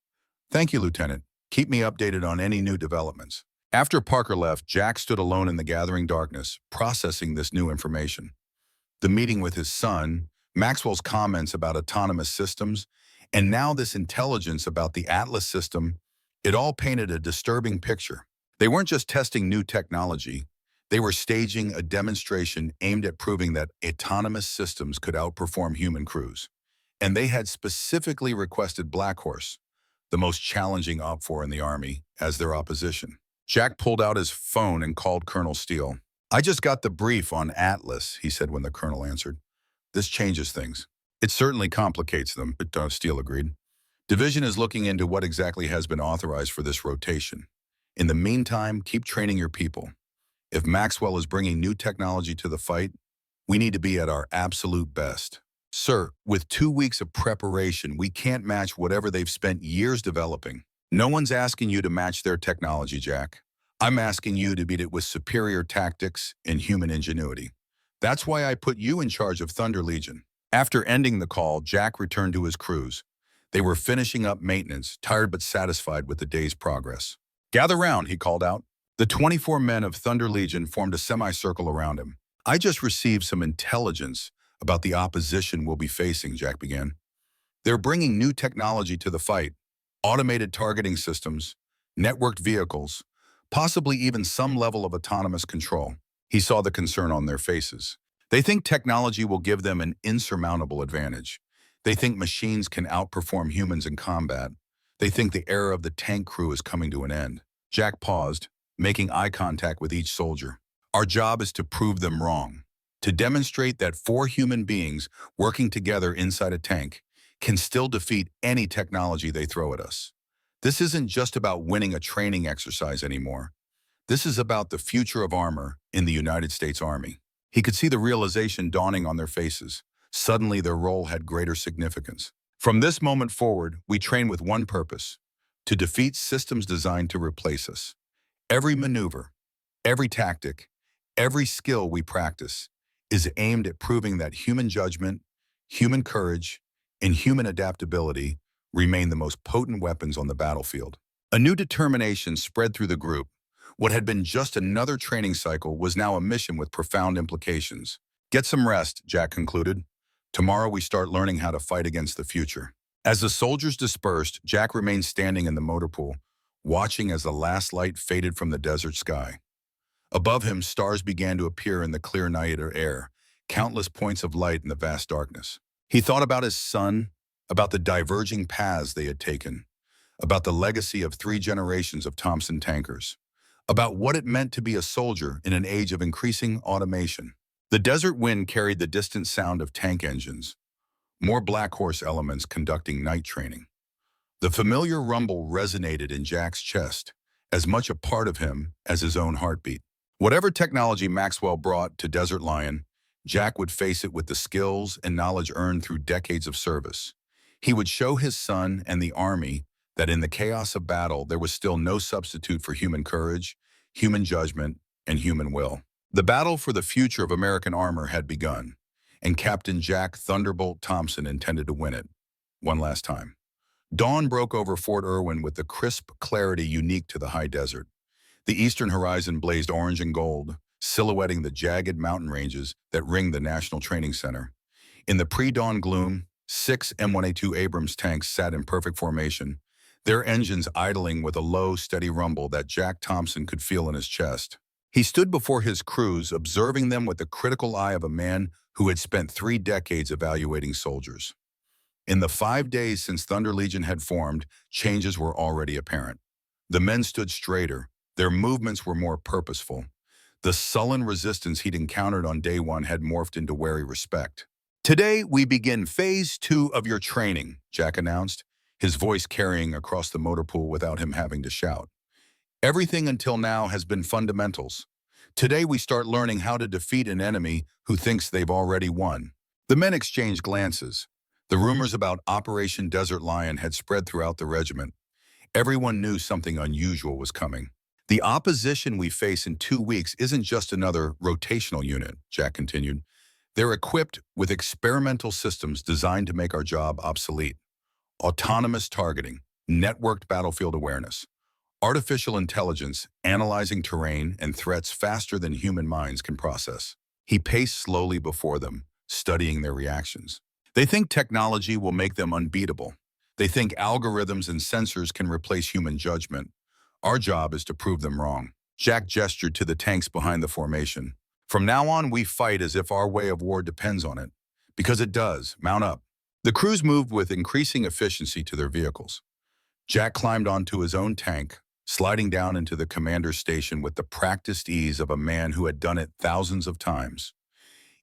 "Thank you, Lieutenant. Keep me updated on any new developments." After Parker left, Jack stood alone in the gathering darkness, processing this new information. The meeting with his son, Maxwell's comments about autonomous systems, and now this intelligence about the Atlas system, it all painted a disturbing picture. They weren't just testing new technology. They were staging a demonstration aimed at proving that autonomous systems could outperform human crews. And they had specifically requested Black Horse, the most challenging OPFOR in the Army, as their opposition. Jack pulled out his phone and called Colonel Steele. "I just got the brief on Atlas," he said when the colonel answered. "This changes things." "It certainly complicates them," Steele agreed. "Division is looking into what exactly has been authorized for this rotation. In the meantime, keep training your people. If Maxwell is bringing new technology to the fight, we need to be at our absolute best." "Sir, with 2 weeks of preparation, we can't match whatever they've spent years developing." "No one's asking you to match their technology, Jack. I'm asking you to beat it with superior tactics and human ingenuity. That's why I put you in charge of Thunder Legion." After ending the call, Jack returned to his crews. They were finishing up maintenance, tired but satisfied with the day's progress. "Gather round," he called out. The 24 men of Thunder Legion formed a semicircle around him. "I just received some intelligence about the opposition we'll be facing," Jack began. "They're bringing new technology to the fight. Automated targeting systems, networked vehicles, possibly even some level of autonomous control." He saw the concern on their faces. They think technology will give them an insurmountable advantage. They think machines can outperform humans in combat. They think the era of the tank crew is coming to an end. Jack paused, making eye contact with each soldier. "Our job is to prove them wrong." to demonstrate that four human beings working together inside a tank can still defeat any technology they throw at us. This isn't just about winning a training exercise anymore. This is about the future of armor in the United States Army. He could see the realization dawning on their faces. Suddenly, their role had greater significance. From this moment forward, we train with one purpose: to defeat systems designed to replace us. Every maneuver, every tactic, every skill we practice is aimed at proving that human judgment, human courage, and human adaptability remain the most potent weapons on the battlefield. A new determination spread through the group. What had been just another training cycle was now a mission with profound implications. Get some rest, Jack concluded. Tomorrow we start learning how to fight against the future. As the soldiers dispersed, Jack remained standing in the motor pool, watching as the last light faded from the desert sky. Above him, stars began to appear in the clear night air, countless points of light in the vast darkness. He thought about his son, about the diverging paths they had taken, about the legacy of 3 generations of Thompson tankers, about what it meant to be a soldier in an age of increasing automation. The desert wind carried the distant sound of tank engines, more Black Horse elements conducting night training. The familiar rumble resonated in Jack's chest, as much a part of him as his own heartbeat. Whatever technology Maxwell brought to Desert Lion, Jack would face it with the skills and knowledge earned through decades of service. He would show his son and the Army that in the chaos of battle, there was still no substitute for human courage, human judgment, and human will. The battle for the future of American armor had begun, and Captain Jack "Thunderbolt" Thompson intended to win it, one last time. Dawn broke over Fort Irwin with the crisp clarity unique to the high desert. The eastern horizon blazed orange and gold, silhouetting the jagged mountain ranges that ring the National Training Center. In the pre-dawn gloom, 6 M1A2 Abrams tanks sat in perfect formation, their engines idling with a low, steady rumble that Jack Thompson could feel in his chest. He stood before his crews, observing them with the critical eye of a man who had spent 3 decades evaluating soldiers. In the 5 days since Thunder Legion had formed, changes were already apparent. The men stood straighter, their movements were more purposeful. The sullen resistance he'd encountered on day 1 had morphed into wary respect. "Today, we begin phase 2 of your training," Jack announced, his voice carrying across the motor pool without him having to shout. "Everything until now has been fundamentals. Today, we start learning how to defeat an enemy who thinks they've already won." The men exchanged glances. The rumors about Operation Desert Lion had spread throughout the regiment. Everyone knew something unusual was coming. "The opposition we face in 2 weeks isn't just another rotational unit," Jack continued. "They're equipped with experimental systems designed to make our job obsolete. Autonomous targeting, networked battlefield awareness, artificial intelligence analyzing terrain and threats faster than human minds can process." He paced slowly before them, studying their reactions. "They think technology will make them unbeatable. They think algorithms and sensors can replace human judgment. Our job is to prove them wrong." Jack gestured to the tanks behind the formation. "From now on, we fight as if our way of war depends on it. Because it does. Mount up." The crews moved with increasing efficiency to their vehicles. Jack climbed onto his own tank, sliding down into the commander's station with the practiced ease of a man who had done it thousands of times.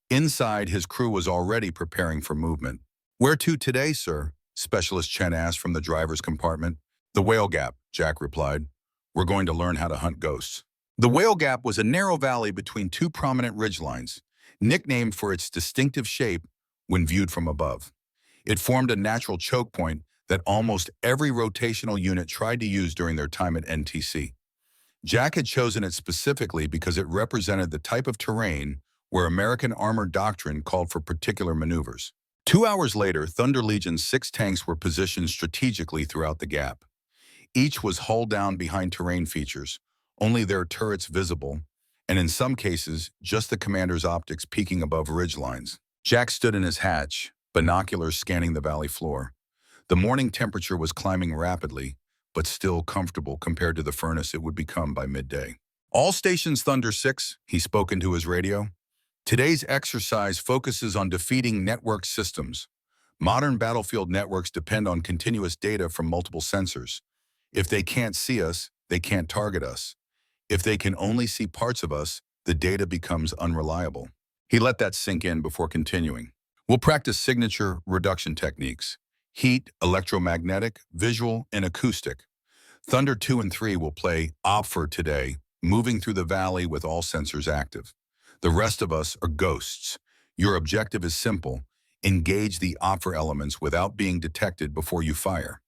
Inside, his crew was already preparing for movement. "Where to today, sir?" Specialist Chen asked from the driver's compartment. "The Whale Gap," Jack replied. "We're going to learn how to hunt ghosts." The Whale Gap was a narrow valley between 2 prominent ridgelines, nicknamed for its distinctive shape when viewed from above. It formed a natural choke point that almost every rotational unit tried to use during their time at NTC. Jack had chosen it specifically because it represented the type of terrain where American armored doctrine called for particular maneuvers. 2 hours later, Thunder Legion's 6 tanks were positioned strategically throughout the gap. Each was hull down behind terrain features, only their turrets visible, and in some cases, just the commander's optics peeking above ridgelines. Jack stood in his hatch, binoculars scanning the valley floor. The morning temperature was climbing rapidly, but still comfortable compared to the furnace it would become by midday. "All stations Thunder 6, he spoke into his radio. "Today's exercise focuses on defeating network systems. Modern battlefield networks depend on continuous data from multiple sensors. If they can't see us, they can't target us. If they can only see parts of us, the data becomes unreliable. He let that sink in before continuing. We'll practice signature reduction techniques: heat, electromagnetic, visual, and acoustic. Thunder 2 and 3 will play OPFER today, moving through the valley with all sensors active. The rest of us are ghosts. Your objective is simple: engage the OPFER elements without being detected before you fire.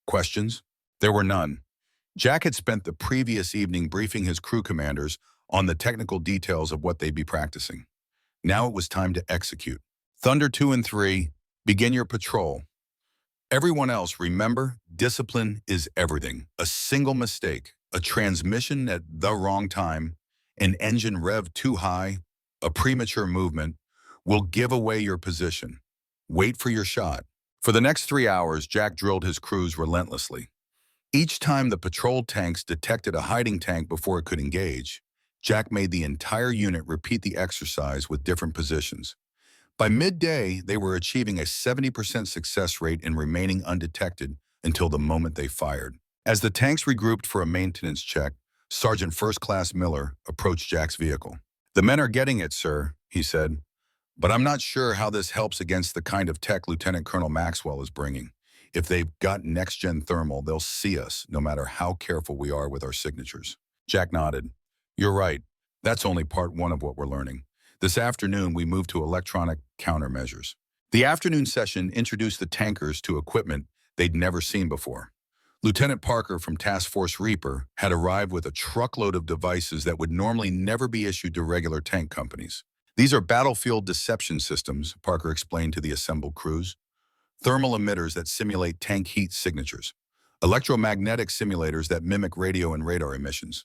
Questions? There were none. Jack had spent the previous evening briefing his crew commanders on the technical details of what they'd be practicing. Now it was time to execute. Thunder 2 and 3, begin your patrol. Everyone else, remember, discipline is everything. A single mistake, a transmission at the wrong time, an engine rev too high, a premature movement will give away your position. Wait for your shot. For the next 3 hours, Jack drilled his crews relentlessly. Each time the patrol tanks detected a hiding tank before it could engage, Jack made the entire unit repeat the exercise with different positions. By midday, they were achieving a 70% success rate in remaining undetected until the moment they fired. As the tanks regrouped for a maintenance check, Sergeant First Class Miller approached Jack's vehicle. "The men are getting it, sir," he said, "but I'm not sure how this helps against the kind of tech Lieutenant Colonel Maxwell is bringing. If they've got next-gen thermal, they'll see us, no matter how careful we are with our signatures." Jack nodded. "You're right. That's only part one of what we're learning. This afternoon, we move to electronic countermeasures." The afternoon session introduced the tankers to equipment they'd never seen before. Lieutenant Parker from Task Force Reaper had arrived with a truckload of devices that would normally never be issued to regular tank companies. "These are battlefield deception systems," Parker explained to the assembled crews. "Thermal emitters that simulate tank heat signatures. Electromagnetic simulators that mimic radio and radar emissions.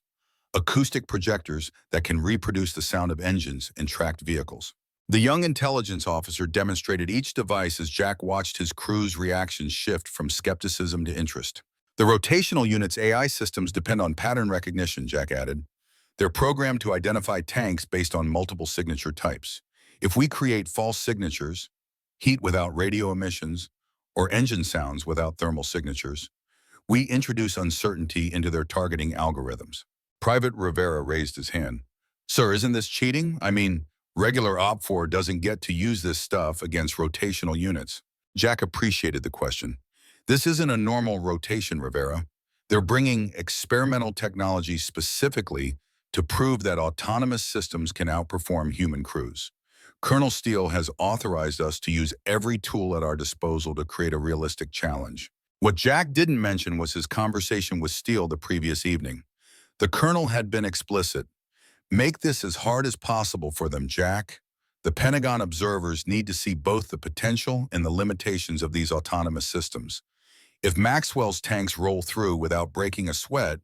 Acoustic projectors that can reproduce the sound of engines in tracked vehicles." The young intelligence officer demonstrated each device as Jack watched his crew's reactions shift from skepticism to interest. "The rotational unit's AI systems depend on pattern recognition," Jack added. "They're programmed to identify tanks based on multiple signature types. If we create false signatures, heat without radio emissions, or engine sounds without thermal signatures, we introduce uncertainty into their targeting algorithms." Private Rivera raised his hand. "Sir, isn't this cheating? I mean, regular OPFOR doesn't get to use this stuff against rotational units." Jack appreciated the question. "This isn't a normal rotation, Rivera. They're bringing experimental technology specifically to prove that autonomous systems can outperform human crews. Colonel Steele has authorized us to use every tool at our disposal to create a realistic challenge." What Jack didn't mention was his conversation with Steele the previous evening. The colonel had been explicit. "Make this as hard as possible for them, Jack. The Pentagon observers need to see both the potential and the limitations of these autonomous systems. If Maxwell's tanks roll through without breaking a sweat,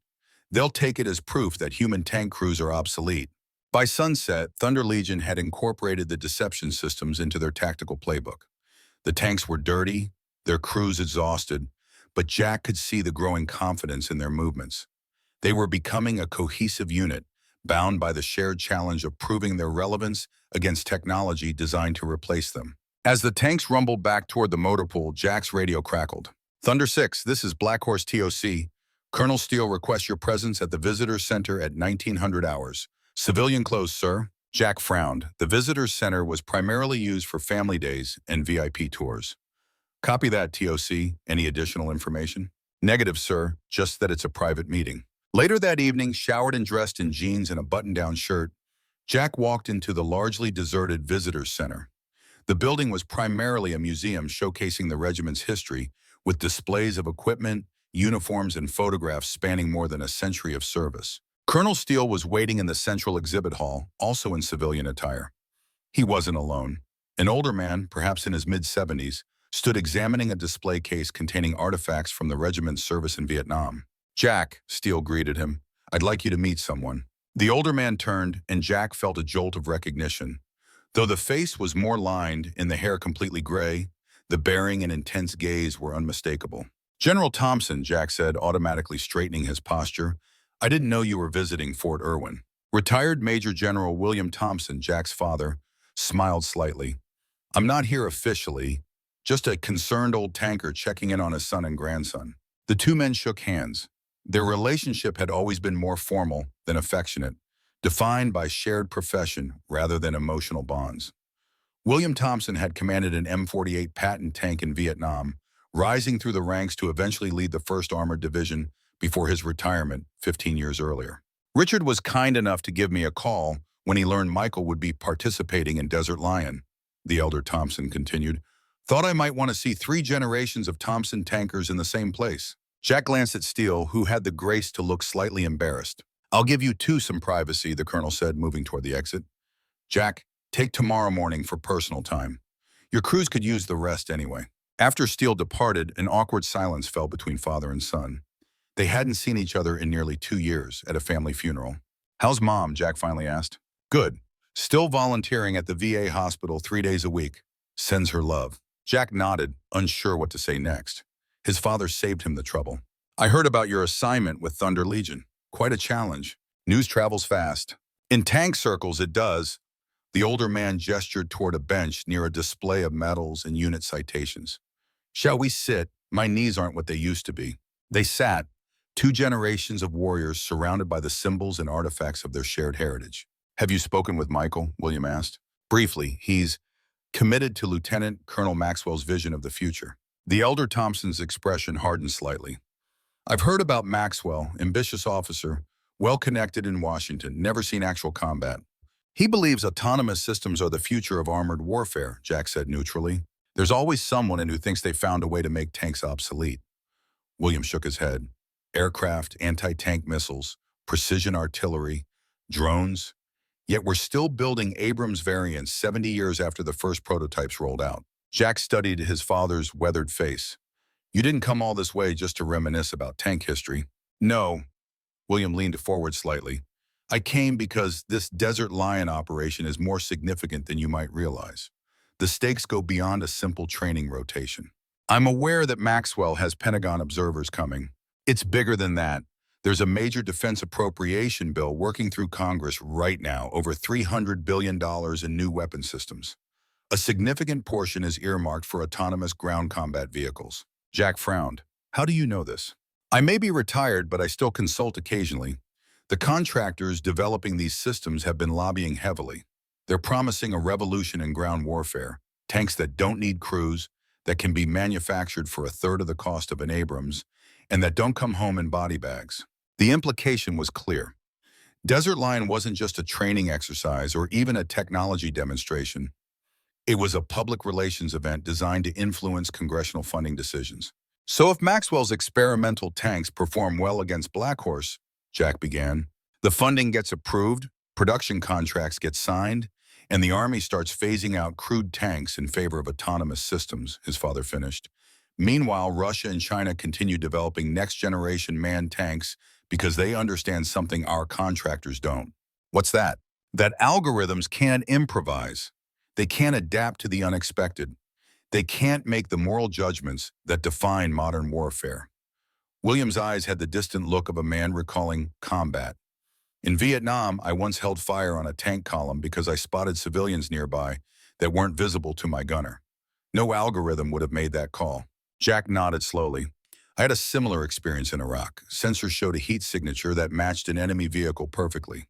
they'll take it as proof that human tank crews are obsolete." By sunset, Thunder Legion had incorporated the deception systems into their tactical playbook. The tanks were dirty, their crews exhausted, but Jack could see the growing confidence in their movements. They were becoming a cohesive unit, bound by the shared challenge of proving their relevance against technology designed to replace them. As the tanks rumbled back toward the motor pool, Jack's radio crackled. "Thunder 6, this is Black Horse TOC. Colonel Steele requests your presence at the Visitors Center at 1900 hours. Civilian close, sir." Jack frowned. The Visitors Center was primarily used for family days and VIP tours. "Copy that, TOC. Any additional information?" "Negative, sir. Just that it's a private meeting." Later that evening, showered and dressed in jeans and a button-down shirt, Jack walked into the largely deserted Visitors Center. The building was primarily a museum showcasing the regiment's history, with displays of equipment, uniforms, and photographs spanning more than a century of service. Colonel Steele was waiting in the central exhibit hall, also in civilian attire. He wasn't alone. An older man, perhaps in his mid-70s, stood examining a display case containing artifacts from the regiment's service in Vietnam. "Jack," Steele greeted him, "I'd like you to meet someone." The older man turned, and Jack felt a jolt of recognition. Though the face was more lined and the hair completely gray, the bearing and intense gaze were unmistakable. "General Thompson," Jack said, automatically straightening his posture. "I didn't know you were visiting Fort Irwin." Retired Major General William Thompson, Jack's father, smiled slightly. "I'm not here officially, just a concerned old tanker checking in on his son and grandson." The two men shook hands. Their relationship had always been more formal than affectionate, defined by shared profession rather than emotional bonds. William Thompson had commanded an M48 Patton tank in Vietnam, rising through the ranks to eventually lead the 1st Armored Division before his retirement 15 years earlier. Richard was kind enough to give me a call when he learned Michael would be participating in Desert Lion, the elder Thompson continued. Thought I might want to see 3 generations of Thompson tankers in the same place. Jack glanced at Steele, who had the grace to look slightly embarrassed. I'll give you 2 some privacy, the colonel said, moving toward the exit. Jack, take tomorrow morning for personal time. Your crews could use the rest anyway. After Steele departed, an awkward silence fell between father and son. They hadn't seen each other in nearly 2 years at a family funeral. How's Mom? Jack finally asked. Good. Still volunteering at the VA hospital 3 days a week. Sends her love. Jack nodded, unsure what to say next. His father saved him the trouble. I heard about your assignment with Thunder Legion. Quite a challenge. News travels fast. In tank circles, it does. The older man gestured toward a bench near a display of medals and unit citations. Shall we sit? My knees aren't what they used to be. They sat, 2 generations of warriors surrounded by the symbols and artifacts of their shared heritage. Have you spoken with Michael? William asked. Briefly, he's committed to Lieutenant Colonel Maxwell's vision of the future. The elder Thompson's expression hardened slightly. I've heard about Maxwell, ambitious officer, well-connected in Washington, never seen actual combat. He believes autonomous systems are the future of armored warfare, Jack said neutrally. There's always someone who thinks they found a way to make tanks obsolete. William shook his head. Aircraft, anti-tank missiles, precision artillery, drones. Yet we're still building Abrams variants 70 years after the first prototypes rolled out. Jack studied his father's weathered face. You didn't come all this way just to reminisce about tank history. No. William leaned forward slightly. I came because this Desert Lion operation is more significant than you might realize. The stakes go beyond a simple training rotation. I'm aware that Maxwell has Pentagon observers coming. It's bigger than that. There's a major defense appropriation bill working through Congress right now, over $300 billion in new weapon systems. A significant portion is earmarked for autonomous ground combat vehicles. Jack frowned. How do you know this? I may be retired, but I still consult occasionally. The contractors developing these systems have been lobbying heavily. They're promising a revolution in ground warfare, tanks that don't need crews, that can be manufactured for 1/3 of the cost of an Abrams, and that don't come home in body bags. The implication was clear. Desert Lion wasn't just a training exercise or even a technology demonstration. It was a public relations event designed to influence congressional funding decisions. So if Maxwell's experimental tanks perform well against Black Horse, Jack began, the funding gets approved, production contracts get signed, and the Army starts phasing out crude tanks in favor of autonomous systems, his father finished. Meanwhile, Russia and China continue developing next-generation manned tanks because they understand something our contractors don't. What's that? That algorithms can't improvise. They can't adapt to the unexpected. They can't make the moral judgments that define modern warfare. William's eyes had the distant look of a man recalling combat. In Vietnam, I once held fire on a tank column because I spotted civilians nearby that weren't visible to my gunner. No algorithm would have made that call. Jack nodded slowly. I had a similar experience in Iraq. Sensors showed a heat signature that matched an enemy vehicle perfectly.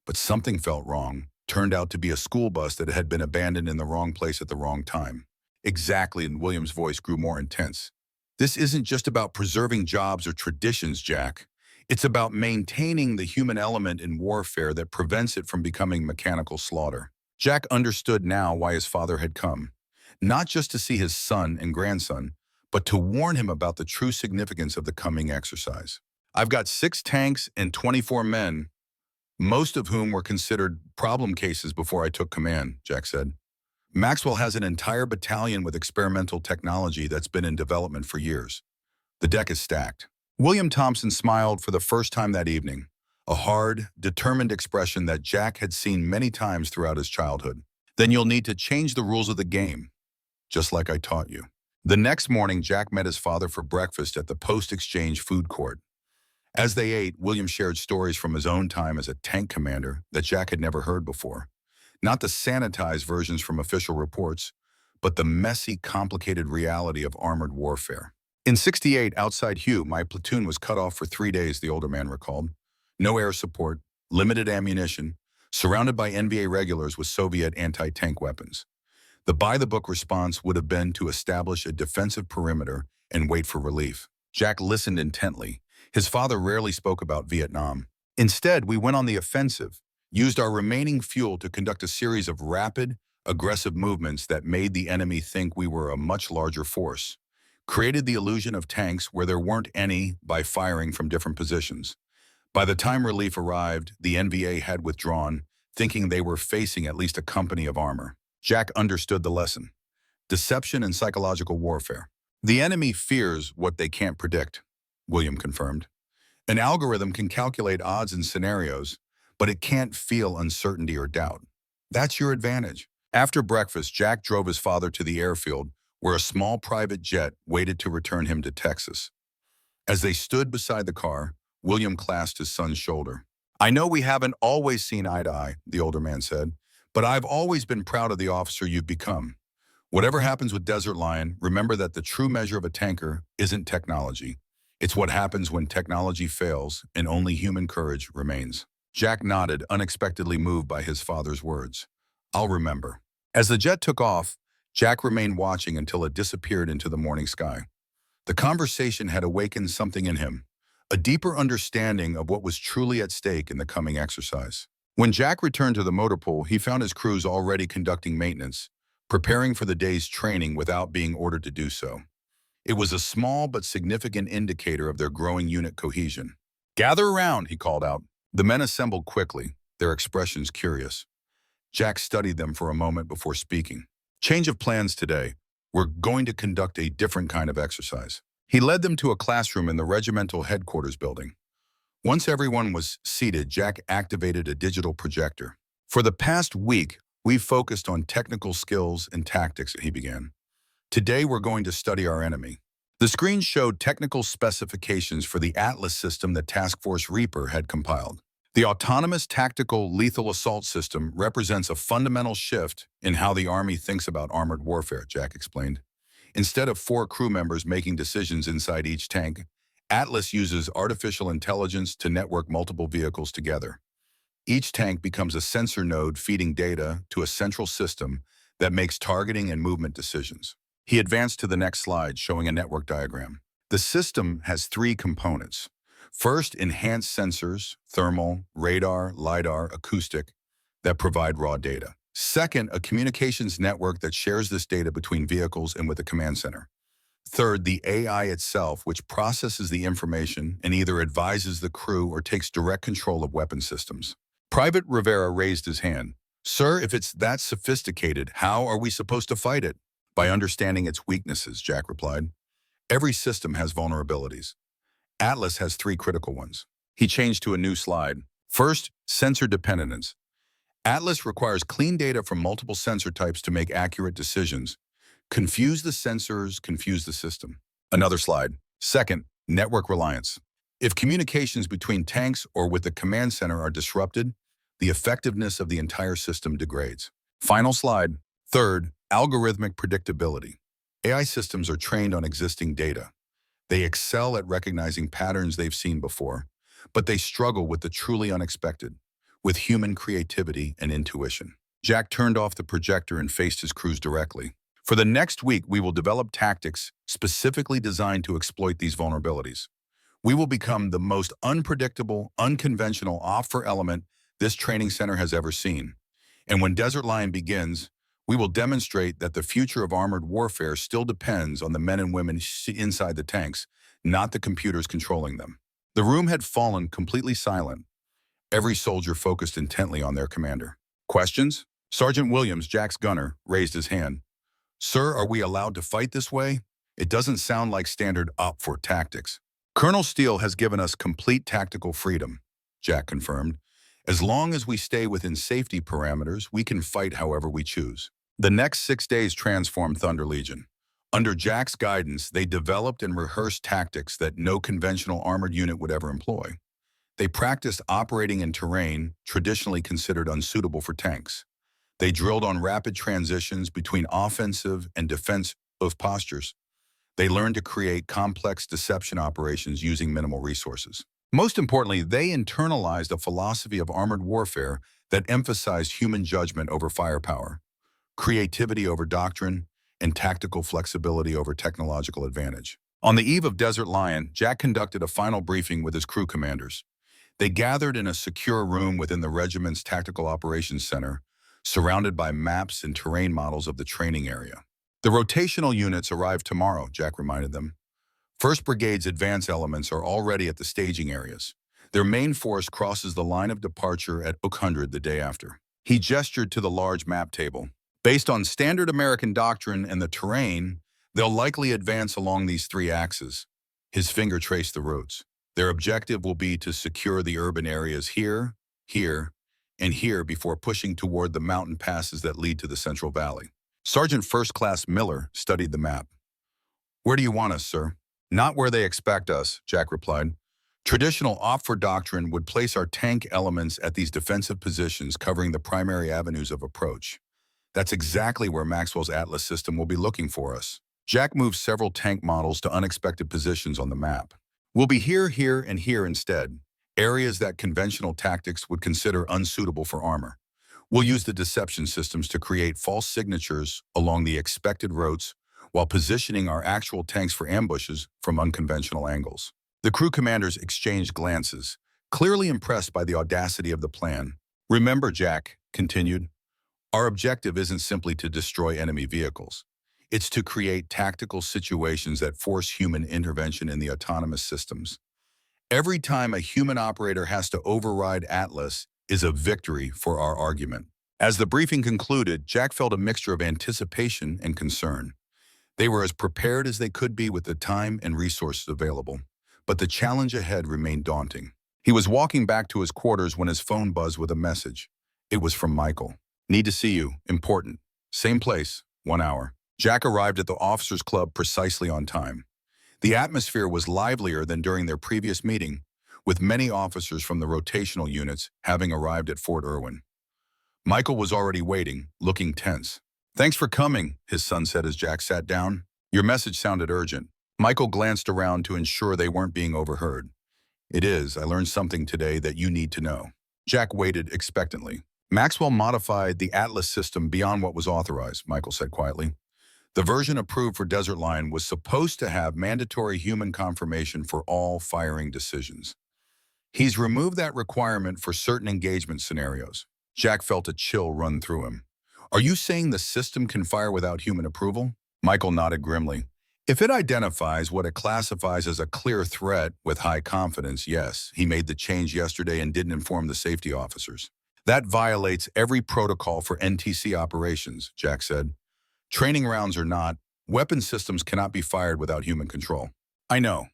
But something felt wrong. Turned out to be a school bus that had been abandoned in the wrong place at the wrong time. Exactly, and William's voice grew more intense. This isn't just about preserving jobs or traditions, Jack. It's about maintaining the human element in warfare that prevents it from becoming mechanical slaughter. Jack understood now why his father had come. Not just to see his son and grandson, but to warn him about the true significance of the coming exercise. I've got 6 tanks and 24 men, most of whom were considered problem cases before I took command, Jack said. Maxwell has an entire battalion with experimental technology that's been in development for years. The deck is stacked. William Thompson smiled for the first time that evening, a hard, determined expression that Jack had seen many times throughout his childhood. Then you'll need to change the rules of the game, just like I taught you. The next morning, Jack met his father for breakfast at the post-exchange food court. As they ate, William shared stories from his own time as a tank commander that Jack had never heard before. Not the sanitized versions from official reports, but the messy, complicated reality of armored warfare. In '68, outside Hugh, my platoon was cut off for 3 days, the older man recalled. No air support, limited ammunition, surrounded by NBA regulars with Soviet anti-tank weapons. The by-the-book response would have been to establish a defensive perimeter and wait for relief. Jack listened intently. His father rarely spoke about Vietnam. Instead, we went on the offensive, used our remaining fuel to conduct a series of rapid, aggressive movements that made the enemy think we were a much larger force, created the illusion of tanks where there weren't any by firing from different positions. By the time relief arrived, the NVA had withdrawn, thinking they were facing at least a company of armor. Jack understood the lesson. Deception and psychological warfare. The enemy fears what they can't predict, William confirmed. An algorithm can calculate odds and scenarios, but it can't feel uncertainty or doubt. That's your advantage. After breakfast, Jack drove his father to the airfield, where a small private jet waited to return him to Texas. As they stood beside the car, William clasped his son's shoulder. "I know we haven't always seen eye to eye," the older man said, "but I've always been proud of the officer you've become. Whatever happens with Desert Lion, remember that the true measure of a tanker isn't technology. It's what happens when technology fails and only human courage remains." Jack nodded, unexpectedly moved by his father's words. "I'll remember." As the jet took off, Jack remained watching until it disappeared into the morning sky. The conversation had awakened something in him, a deeper understanding of what was truly at stake in the coming exercise. When Jack returned to the motor pool, he found his crews already conducting maintenance, preparing for the day's training without being ordered to do so. It was a small but significant indicator of their growing unit cohesion. "Gather around," he called out. The men assembled quickly, their expressions curious. Jack studied them for a moment before speaking. "Change of plans today. We're going to conduct a different kind of exercise." He led them to a classroom in the regimental headquarters building. Once everyone was seated, Jack activated a digital projector. "For the past week, we've focused on technical skills and tactics," he began. "Today, we're going to study our enemy." The screen showed technical specifications for the Atlas system that Task Force Reaper had compiled. The autonomous tactical lethal assault system represents a fundamental shift in how the Army thinks about armored warfare, Jack explained. Instead of 4 crew members making decisions inside each tank, Atlas uses artificial intelligence to network multiple vehicles together. Each tank becomes a sensor node feeding data to a central system that makes targeting and movement decisions. He advanced to the next slide, showing a network diagram. The system has 3 components. First, enhanced sensors, thermal, radar, LiDAR, acoustic, that provide raw data. Second, a communications network that shares this data between vehicles and with the command center. Third, the AI itself, which processes the information and either advises the crew or takes direct control of weapon systems. Private Rivera raised his hand. "Sir, if it's that sophisticated, how are we supposed to fight it?" "By understanding its weaknesses," Jack replied. "Every system has vulnerabilities. Atlas has 3 critical ones." He changed to a new slide. First, sensor dependence. Atlas requires clean data from multiple sensor types to make accurate decisions. Confuse the sensors, confuse the system. Another slide. Second, network reliance. If communications between tanks or with the command center are disrupted, the effectiveness of the entire system degrades. Final slide. Third, algorithmic predictability. AI systems are trained on existing data. They excel at recognizing patterns they've seen before, but they struggle with the truly unexpected, with human creativity and intuition. Jack turned off the projector and faced his crews directly. "For the next week, we will develop tactics specifically designed to exploit these vulnerabilities. We will become the most unpredictable, unconventional offer element this training center has ever seen. And when Desert Lion begins, we will demonstrate that the future of armored warfare still depends on the men and women inside the tanks, not the computers controlling them." The room had fallen completely silent. Every soldier focused intently on their commander. Questions? Sergeant Williams, Jack's gunner, raised his hand. "Sir, are we allowed to fight this way? It doesn't sound like standard op for tactics." "Colonel Steele has given us complete tactical freedom," Jack confirmed. "As long as we stay within safety parameters, we can fight however we choose." The next 6 days transformed Thunder Legion. Under Jack's guidance, they developed and rehearsed tactics that no conventional armored unit would ever employ. They practiced operating in terrain traditionally considered unsuitable for tanks. They drilled on rapid transitions between offensive and defensive postures. They learned to create complex deception operations using minimal resources. Most importantly, they internalized a philosophy of armored warfare that emphasized human judgment over firepower, creativity over doctrine, and tactical flexibility over technological advantage. On the eve of Desert Lion, Jack conducted a final briefing with his crew commanders. They gathered in a secure room within the regiment's Tactical Operations Center, surrounded by maps and terrain models of the training area. The rotational units arrive tomorrow, Jack reminded them. 1st Brigade's advance elements are already at the staging areas. Their main force crosses the line of departure at Oak 100 the day after. He gestured to the large map table. Based on standard American doctrine and the terrain, they'll likely advance along these 3 axes. His finger traced the routes. Their objective will be to secure the urban areas here, here, and here before pushing toward the mountain passes that lead to the Central Valley. Sergeant First Class Miller studied the map. "Where do you want us, sir?" "Not where they expect us," Jack replied. "Traditional OPFOR doctrine would place our tank elements at these defensive positions covering the primary avenues of approach. That's exactly where Maxwell's Atlas system will be looking for us." Jack moved several tank models to unexpected positions on the map. "We'll be here, here, and here instead, areas that conventional tactics would consider unsuitable for armor. We'll use the deception systems to create false signatures along the expected routes while positioning our actual tanks for ambushes from unconventional angles." The crew commanders exchanged glances, clearly impressed by the audacity of the plan. "Remember," Jack continued, "our objective isn't simply to destroy enemy vehicles. It's to create tactical situations that force human intervention in the autonomous systems. Every time a human operator has to override Atlas is a victory for our argument." As the briefing concluded, Jack felt a mixture of anticipation and concern. They were as prepared as they could be with the time and resources available, but the challenge ahead remained daunting. He was walking back to his quarters when his phone buzzed with a message. It was from Michael. "Need to see you. Important. Same place. 1 hour." Jack arrived at the officers' club precisely on time. The atmosphere was livelier than during their previous meeting, with many officers from the rotational units having arrived at Fort Irwin. Michael was already waiting, looking tense. "Thanks for coming," his son said as Jack sat down. "Your message sounded urgent." Michael glanced around to ensure they weren't being overheard. "It is. I learned something today that you need to know." Jack waited expectantly. "Maxwell modified the Atlas system beyond what was authorized," Michael said quietly. "The version approved for Desert Lion was supposed to have mandatory human confirmation for all firing decisions. He's removed that requirement for certain engagement scenarios." Jack felt a chill run through him. "Are you saying the system can fire without human approval?" Michael nodded grimly. "If it identifies what it classifies as a clear threat with high confidence, yes. He made the change yesterday and didn't inform the safety officers." "That violates every protocol for NTC operations," Jack said. "Training rounds or not, weapon systems cannot be fired without human control." "I know."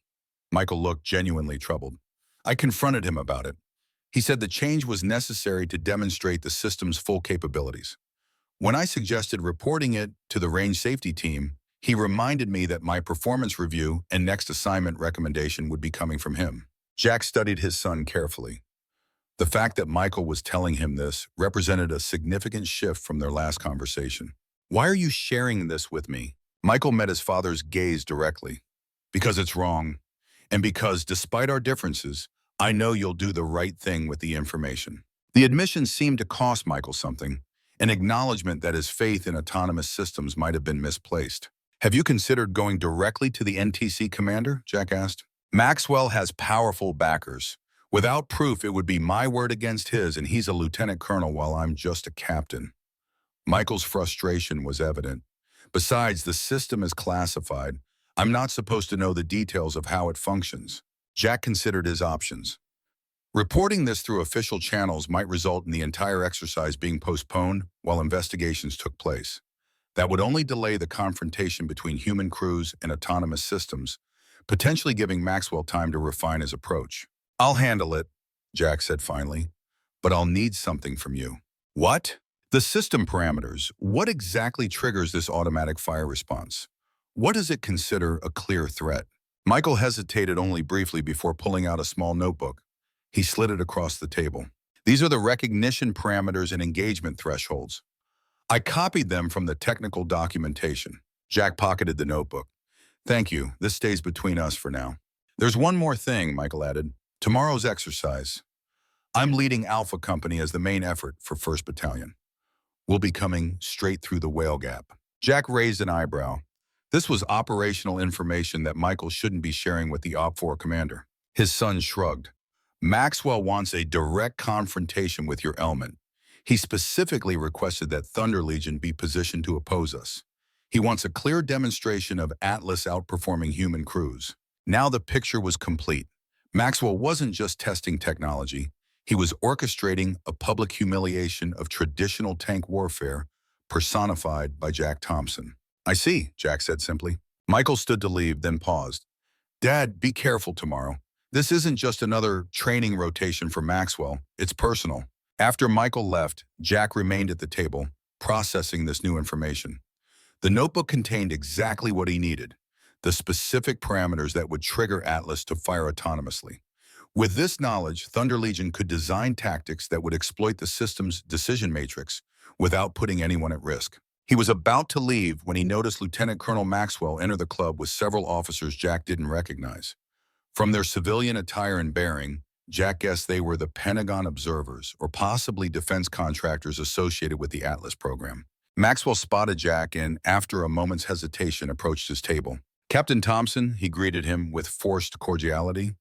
Michael looked genuinely troubled. "I confronted him about it. He said the change was necessary to demonstrate the system's full capabilities. When I suggested reporting it to the range safety team, he reminded me that my performance review and next assignment recommendation would be coming from him." Jack studied his son carefully. The fact that Michael was telling him this represented a significant shift from their last conversation. "Why are you sharing this with me?" Michael met his father's gaze directly. "Because it's wrong, and because, despite our differences, I know you'll do the right thing with the information." The admission seemed to cost Michael something, an acknowledgement that his faith in autonomous systems might have been misplaced. "Have you considered going directly to the NTC commander?" Jack asked. "Maxwell has powerful backers. Without proof, it would be my word against his, and he's a lieutenant colonel while I'm just a captain." Michael's frustration was evident. "Besides, the system is classified. I'm not supposed to know the details of how it functions." Jack considered his options. Reporting this through official channels might result in the entire exercise being postponed while investigations took place. That would only delay the confrontation between human crews and autonomous systems, potentially giving Maxwell time to refine his approach. "I'll handle it," Jack said finally, "but I'll need something from you." "What?" "The system parameters. What exactly triggers this automatic fire response? What does it consider a clear threat?" Michael hesitated only briefly before pulling out a small notebook. He slid it across the table. "These are the recognition parameters and engagement thresholds. I copied them from the technical documentation." Jack pocketed the notebook. "Thank you. This stays between us for now." "There's one more thing," Michael added. Tomorrow's exercise. I'm leading Alpha Company as the main effort for 1st Battalion. We'll be coming straight through the whale gap. Jack raised an eyebrow. This was operational information that Michael shouldn't be sharing with the OP4 commander. His son shrugged. Maxwell wants a direct confrontation with your element. He specifically requested that Thunder Legion be positioned to oppose us. He wants a clear demonstration of Atlas outperforming human crews. Now the picture was complete. Maxwell wasn't just testing technology. He was orchestrating a public humiliation of traditional tank warfare personified by Jack Thompson. I see, Jack said simply. Michael stood to leave, then paused. Dad, be careful tomorrow. This isn't just another training rotation for Maxwell. It's personal. After Michael left, Jack remained at the table, processing this new information. The notebook contained exactly what he needed, the specific parameters that would trigger Atlas to fire autonomously. With this knowledge, Thunder Legion could design tactics that would exploit the system's decision matrix without putting anyone at risk. He was about to leave when he noticed Lieutenant Colonel Maxwell enter the club with several officers Jack didn't recognize. From their civilian attire and bearing, Jack guessed they were the Pentagon observers or possibly defense contractors associated with the Atlas program. Maxwell spotted Jack and, after a moment's hesitation, approached his table. Captain Thompson, he greeted him with forced cordiality.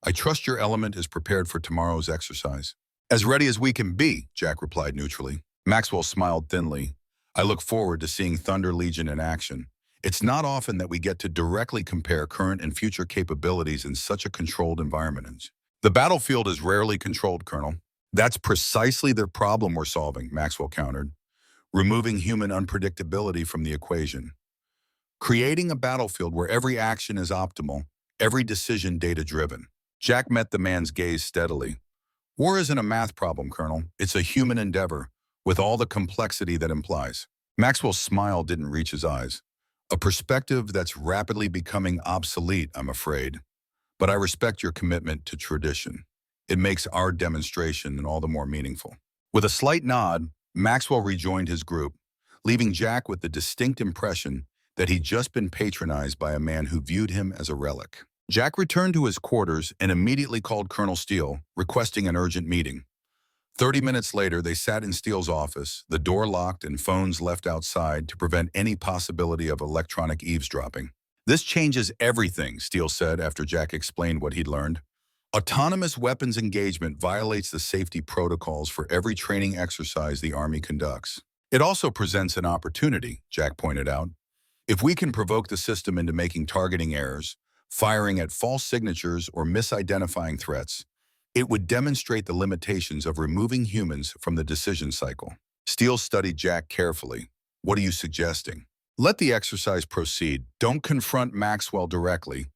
I trust your element is prepared for tomorrow's exercise. As ready as we can be, Jack replied neutrally. Maxwell smiled thinly. I look forward to seeing Thunder Legion in action. It's not often that we get to directly compare current and future capabilities in such a controlled environment. The battlefield is rarely controlled, Colonel. That's precisely the problem we're solving, Maxwell countered, removing human unpredictability from the equation. Creating a battlefield where every action is optimal, every decision data-driven. Jack met the man's gaze steadily. War isn't a math problem, Colonel. It's a human endeavor, with all the complexity that implies. Maxwell's smile didn't reach his eyes. A perspective that's rapidly becoming obsolete, I'm afraid. But I respect your commitment to tradition. It makes our demonstration all the more meaningful. With a slight nod, Maxwell rejoined his group, leaving Jack with the distinct impression that he'd just been patronized by a man who viewed him as a relic. Jack returned to his quarters and immediately called Colonel Steele, requesting an urgent meeting. 30 minutes later, they sat in Steele's office, the door locked and phones left outside to prevent any possibility of electronic eavesdropping. This changes everything, Steele said after Jack explained what he'd learned. Autonomous weapons engagement violates the safety protocols for every training exercise the Army conducts. It also presents an opportunity, Jack pointed out. If we can provoke the system into making targeting errors, firing at false signatures or misidentifying threats, it would demonstrate the limitations of removing humans from the decision cycle. Steele studied Jack carefully. What are you suggesting? Let the exercise proceed. Don't confront Maxwell directly.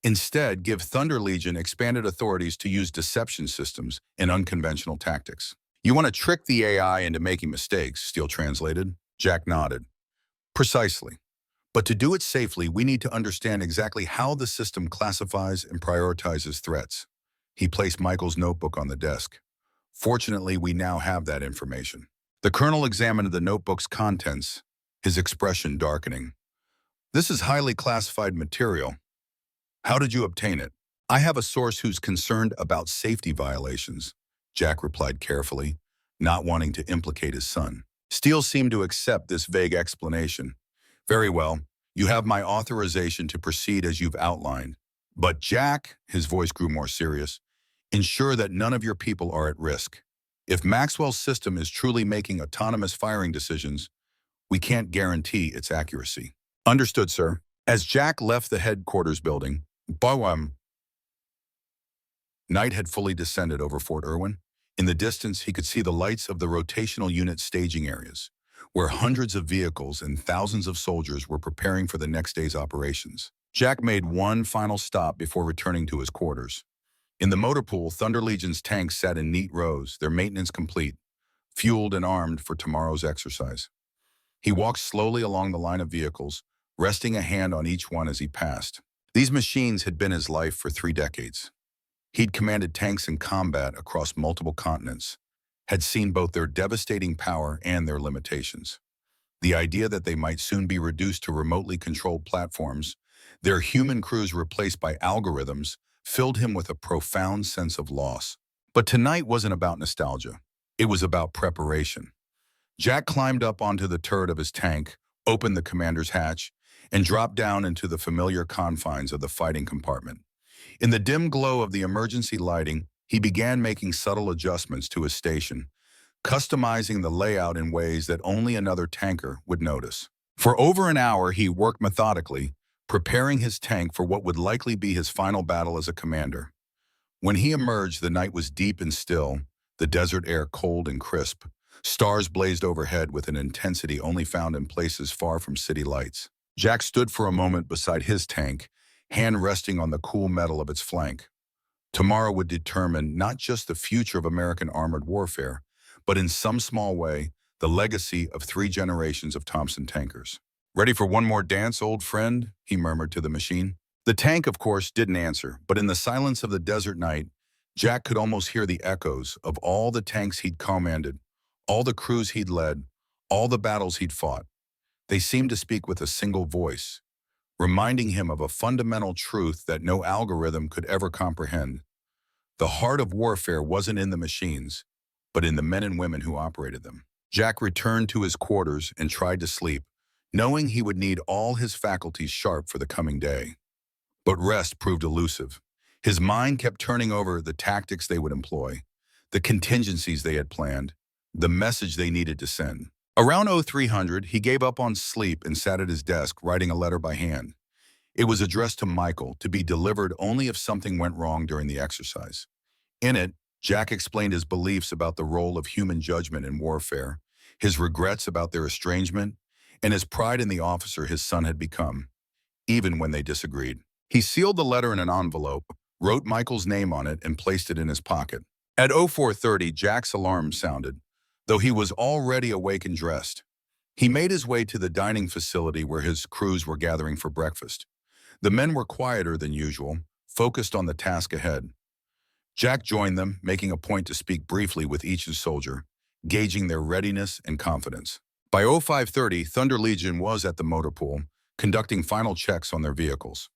Instead, give Thunder Legion expanded authorities to use deception systems and unconventional tactics. You want to trick the AI into making mistakes, Steele translated. Jack nodded. Precisely. But to do it safely, we need to understand exactly how the system classifies and prioritizes threats. He placed Michael's notebook on the desk. Fortunately, we now have that information. The colonel examined the notebook's contents, his expression darkening. This is highly classified material. How did you obtain it? I have a source who's concerned about safety violations, Jack replied carefully, not wanting to implicate his son. Steele seemed to accept this vague explanation. Very well, you have my authorization to proceed as you've outlined. But Jack, his voice grew more serious, ensure that none of your people are at risk. If Maxwell's system is truly making autonomous firing decisions, we can't guarantee its accuracy. Understood, sir. As Jack left the headquarters building, night had fully descended over Fort Irwin. In the distance, he could see the lights of the rotational unit staging areas, where hundreds of vehicles and thousands of soldiers were preparing for the next day's operations. Jack made one final stop before returning to his quarters. In the motor pool, Thunder Legion's tanks sat in neat rows, their maintenance complete, fueled and armed for tomorrow's exercise. He walked slowly along the line of vehicles, resting a hand on each one as he passed. These machines had been his life for 3 decades. He'd commanded tanks in combat across multiple continents, had seen both their devastating power and their limitations. The idea that they might soon be reduced to remotely controlled platforms, their human crews replaced by algorithms, filled him with a profound sense of loss. But tonight wasn't about nostalgia. It was about preparation. Jack climbed up onto the turret of his tank, opened the commander's hatch, and dropped down into the familiar confines of the fighting compartment. In the dim glow of the emergency lighting, he began making subtle adjustments to his station, customizing the layout in ways that only another tanker would notice. For over an hour, he worked methodically, preparing his tank for what would likely be his final battle as a commander. When he emerged, the night was deep and still, the desert air cold and crisp. Stars blazed overhead with an intensity only found in places far from city lights. Jack stood for a moment beside his tank, hand resting on the cool metal of its flank. Tomorrow would determine not just the future of American armored warfare, but in some small way, the legacy of 3 generations of Thompson tankers. "Ready for one more dance, old friend?" he murmured to the machine. The tank, of course, didn't answer, but in the silence of the desert night, Jack could almost hear the echoes of all the tanks he'd commanded, all the crews he'd led, all the battles he'd fought. They seemed to speak with a single voice, reminding him of a fundamental truth that no algorithm could ever comprehend. The heart of warfare wasn't in the machines, but in the men and women who operated them. Jack returned to his quarters and tried to sleep, knowing he would need all his faculties sharp for the coming day. But rest proved elusive. His mind kept turning over the tactics they would employ, the contingencies they had planned, the message they needed to send. Around 0300, he gave up on sleep and sat at his desk writing a letter by hand. It was addressed to Michael, to be delivered only if something went wrong during the exercise. In it, Jack explained his beliefs about the role of human judgment in warfare, his regrets about their estrangement, and his pride in the officer his son had become, even when they disagreed. He sealed the letter in an envelope, wrote Michael's name on it, and placed it in his pocket. At 0430, Jack's alarm sounded, though he was already awake and dressed. He made his way to the dining facility where his crews were gathering for breakfast. The men were quieter than usual, focused on the task ahead. Jack joined them, making a point to speak briefly with each soldier, gauging their readiness and confidence. By 0530, Thunder Legion was at the motor pool, conducting final checks on their vehicles.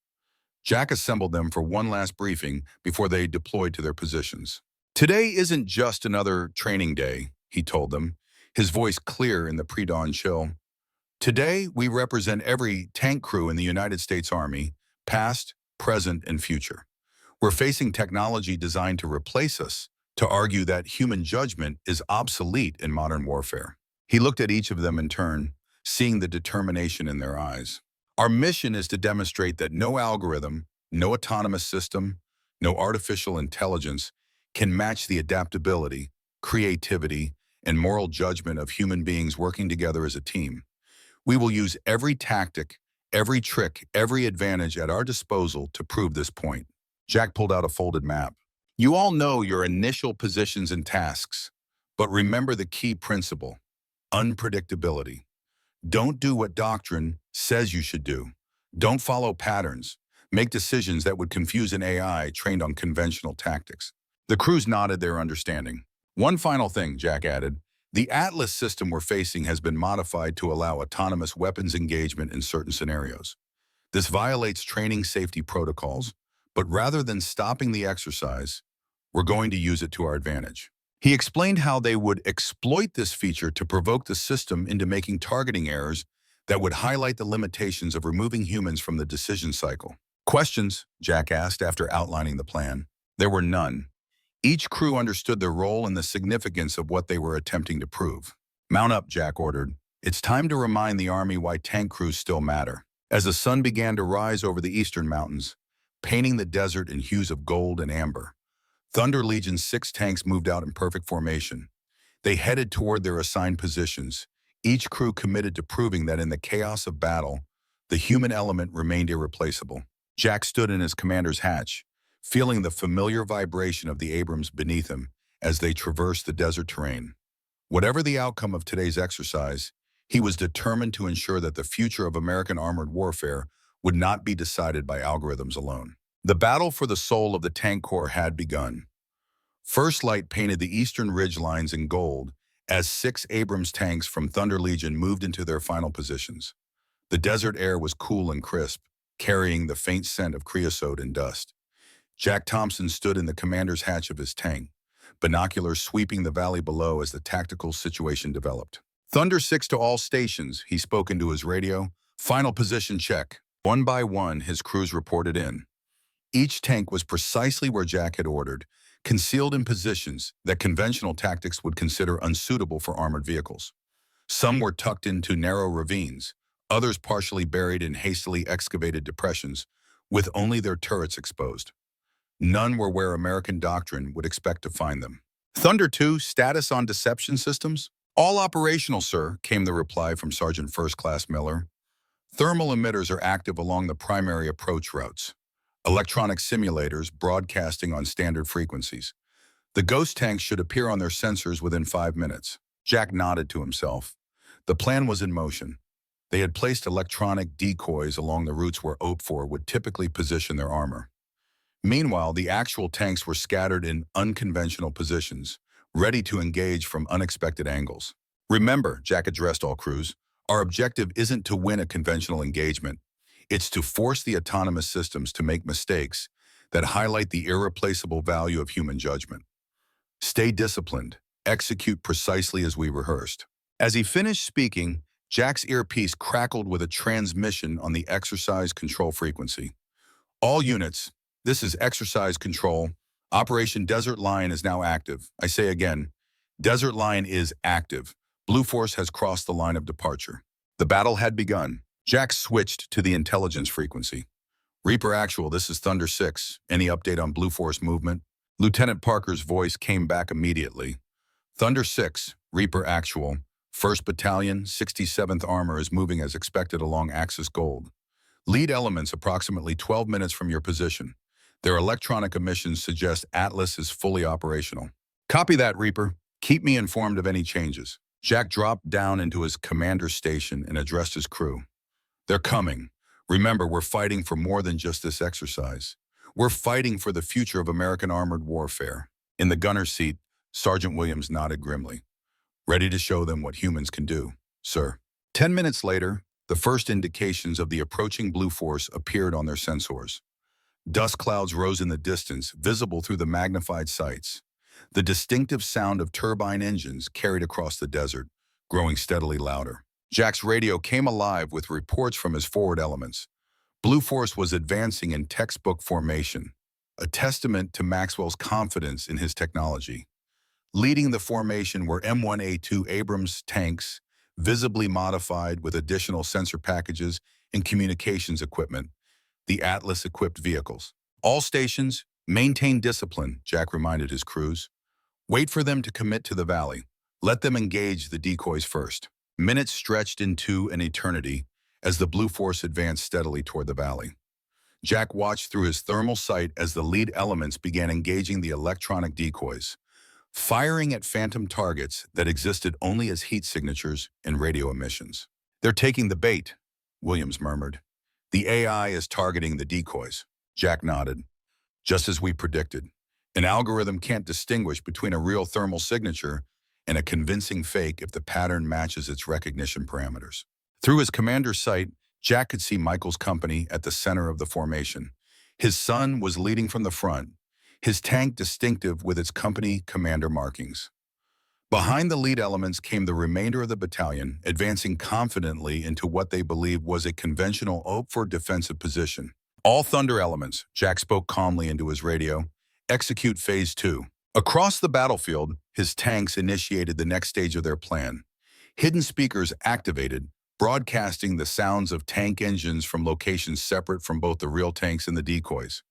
Jack assembled them for one last briefing before they deployed to their positions. "Today isn't just another training day," he told them, his voice clear in the pre-dawn chill. "Today, we represent every tank crew in the United States Army, past, present, and future. We're facing technology designed to replace us, to argue that human judgment is obsolete in modern warfare." He looked at each of them in turn, seeing the determination in their eyes. "Our mission is to demonstrate that no algorithm, no autonomous system, no artificial intelligence can match the adaptability, creativity, and moral judgment of human beings working together as a team. We will use every tactic, every trick, every advantage at our disposal to prove this point." Jack pulled out a folded map. "You all know your initial positions and tasks, but remember the key principle: unpredictability. Don't do what doctrine says you should do. Don't follow patterns. Make decisions that would confuse an AI trained on conventional tactics." The crews nodded their understanding. "One final thing," Jack added. "The Atlas system we're facing has been modified to allow autonomous weapons engagement in certain scenarios. This violates training safety protocols, but rather than stopping the exercise, we're going to use it to our advantage." He explained how they would exploit this feature to provoke the system into making targeting errors that would highlight the limitations of removing humans from the decision cycle. "Questions?" Jack asked after outlining the plan. There were none. Each crew understood their role and the significance of what they were attempting to prove. "Mount up," Jack ordered. "It's time to remind the Army why tank crews still matter." As the sun began to rise over the eastern mountains, painting the desert in hues of gold and amber, Thunder Legion's 6 tanks moved out in perfect formation. They headed toward their assigned positions, each crew committed to proving that in the chaos of battle, the human element remained irreplaceable. Jack stood in his commander's hatch, feeling the familiar vibration of the Abrams beneath him as they traversed the desert terrain. Whatever the outcome of today's exercise, he was determined to ensure that the future of American armored warfare would not be decided by algorithms alone. The battle for the soul of the tank corps had begun. First light painted the eastern ridge lines in gold as 6 Abrams tanks from Thunder Legion moved into their final positions. The desert air was cool and crisp, carrying the faint scent of creosote and dust. Jack Thompson stood in the commander's hatch of his tank, binoculars sweeping the valley below as the tactical situation developed. Thunder 6 to all stations, he spoke into his radio. Final position check. One by one, his crews reported in. Each tank was precisely where Jack had ordered, concealed in positions that conventional tactics would consider unsuitable for armored vehicles. Some were tucked into narrow ravines, others partially buried in hastily excavated depressions, with only their turrets exposed. None were where American doctrine would expect to find them. Thunder 2, status on deception systems? All operational, sir, came the reply from Sergeant First Class Miller. Thermal emitters are active along the primary approach routes. Electronic simulators broadcasting on standard frequencies. The ghost tanks should appear on their sensors within 5 minutes. Jack nodded to himself. The plan was in motion. They had placed electronic decoys along the routes where OP4 would typically position their armor. Meanwhile, the actual tanks were scattered in unconventional positions, ready to engage from unexpected angles. Remember, Jack addressed all crews, our objective isn't to win a conventional engagement. It's to force the autonomous systems to make mistakes that highlight the irreplaceable value of human judgment. Stay disciplined. Execute precisely as we rehearsed. As he finished speaking, Jack's earpiece crackled with a transmission on the exercise control frequency. All units, this is exercise control. Operation Desert Lion is now active. I say again, Desert Lion is active. Blue Force has crossed the line of departure. The battle had begun. Jack switched to the intelligence frequency. Reaper Actual, this is Thunder 6. Any update on Blue Force movement? Lieutenant Parker's voice came back immediately. Thunder 6, Reaper Actual. 1st Battalion, 67th Armor is moving as expected along Axis Gold. Lead elements approximately 12 minutes from your position. Their electronic emissions suggest Atlas is fully operational. Copy that, Reaper. Keep me informed of any changes. Jack dropped down into his commander's station and addressed his crew. They're coming. Remember, we're fighting for more than just this exercise. We're fighting for the future of American armored warfare. In the gunner's seat, Sergeant Williams nodded grimly. Ready to show them what humans can do, sir. 10 minutes later, the first indications of the approaching Blue Force appeared on their sensors. Dust clouds rose in the distance, visible through the magnified sights. The distinctive sound of turbine engines carried across the desert, growing steadily louder. Jack's radio came alive with reports from his forward elements. Blue Force was advancing in textbook formation, a testament to Maxwell's confidence in his technology. Leading the formation were M1A2 Abrams tanks, visibly modified with additional sensor packages and communications equipment, the Atlas-equipped vehicles. All stations, maintain discipline, Jack reminded his crews. Wait for them to commit to the valley. Let them engage the decoys first. Minutes stretched into an eternity as the Blue Force advanced steadily toward the valley. Jack watched through his thermal sight as the lead elements began engaging the electronic decoys, firing at phantom targets that existed only as heat signatures and radio emissions. They're taking the bait, Williams murmured. The AI is targeting the decoys. Jack nodded. Just as we predicted. An algorithm can't distinguish between a real thermal signature and a convincing fake if the pattern matches its recognition parameters. Through his commander's sight, Jack could see Michael's company at the center of the formation. His son was leading from the front, his tank distinctive with its company commander markings. Behind the lead elements came the remainder of the battalion, advancing confidently into what they believed was a conventional OP4 defensive position. All Thunder elements, Jack spoke calmly into his radio, execute Phase 2. Across the battlefield, his tanks initiated the next stage of their plan. Hidden speakers activated, broadcasting the sounds of tank engines from locations separate from both the real tanks and the decoys.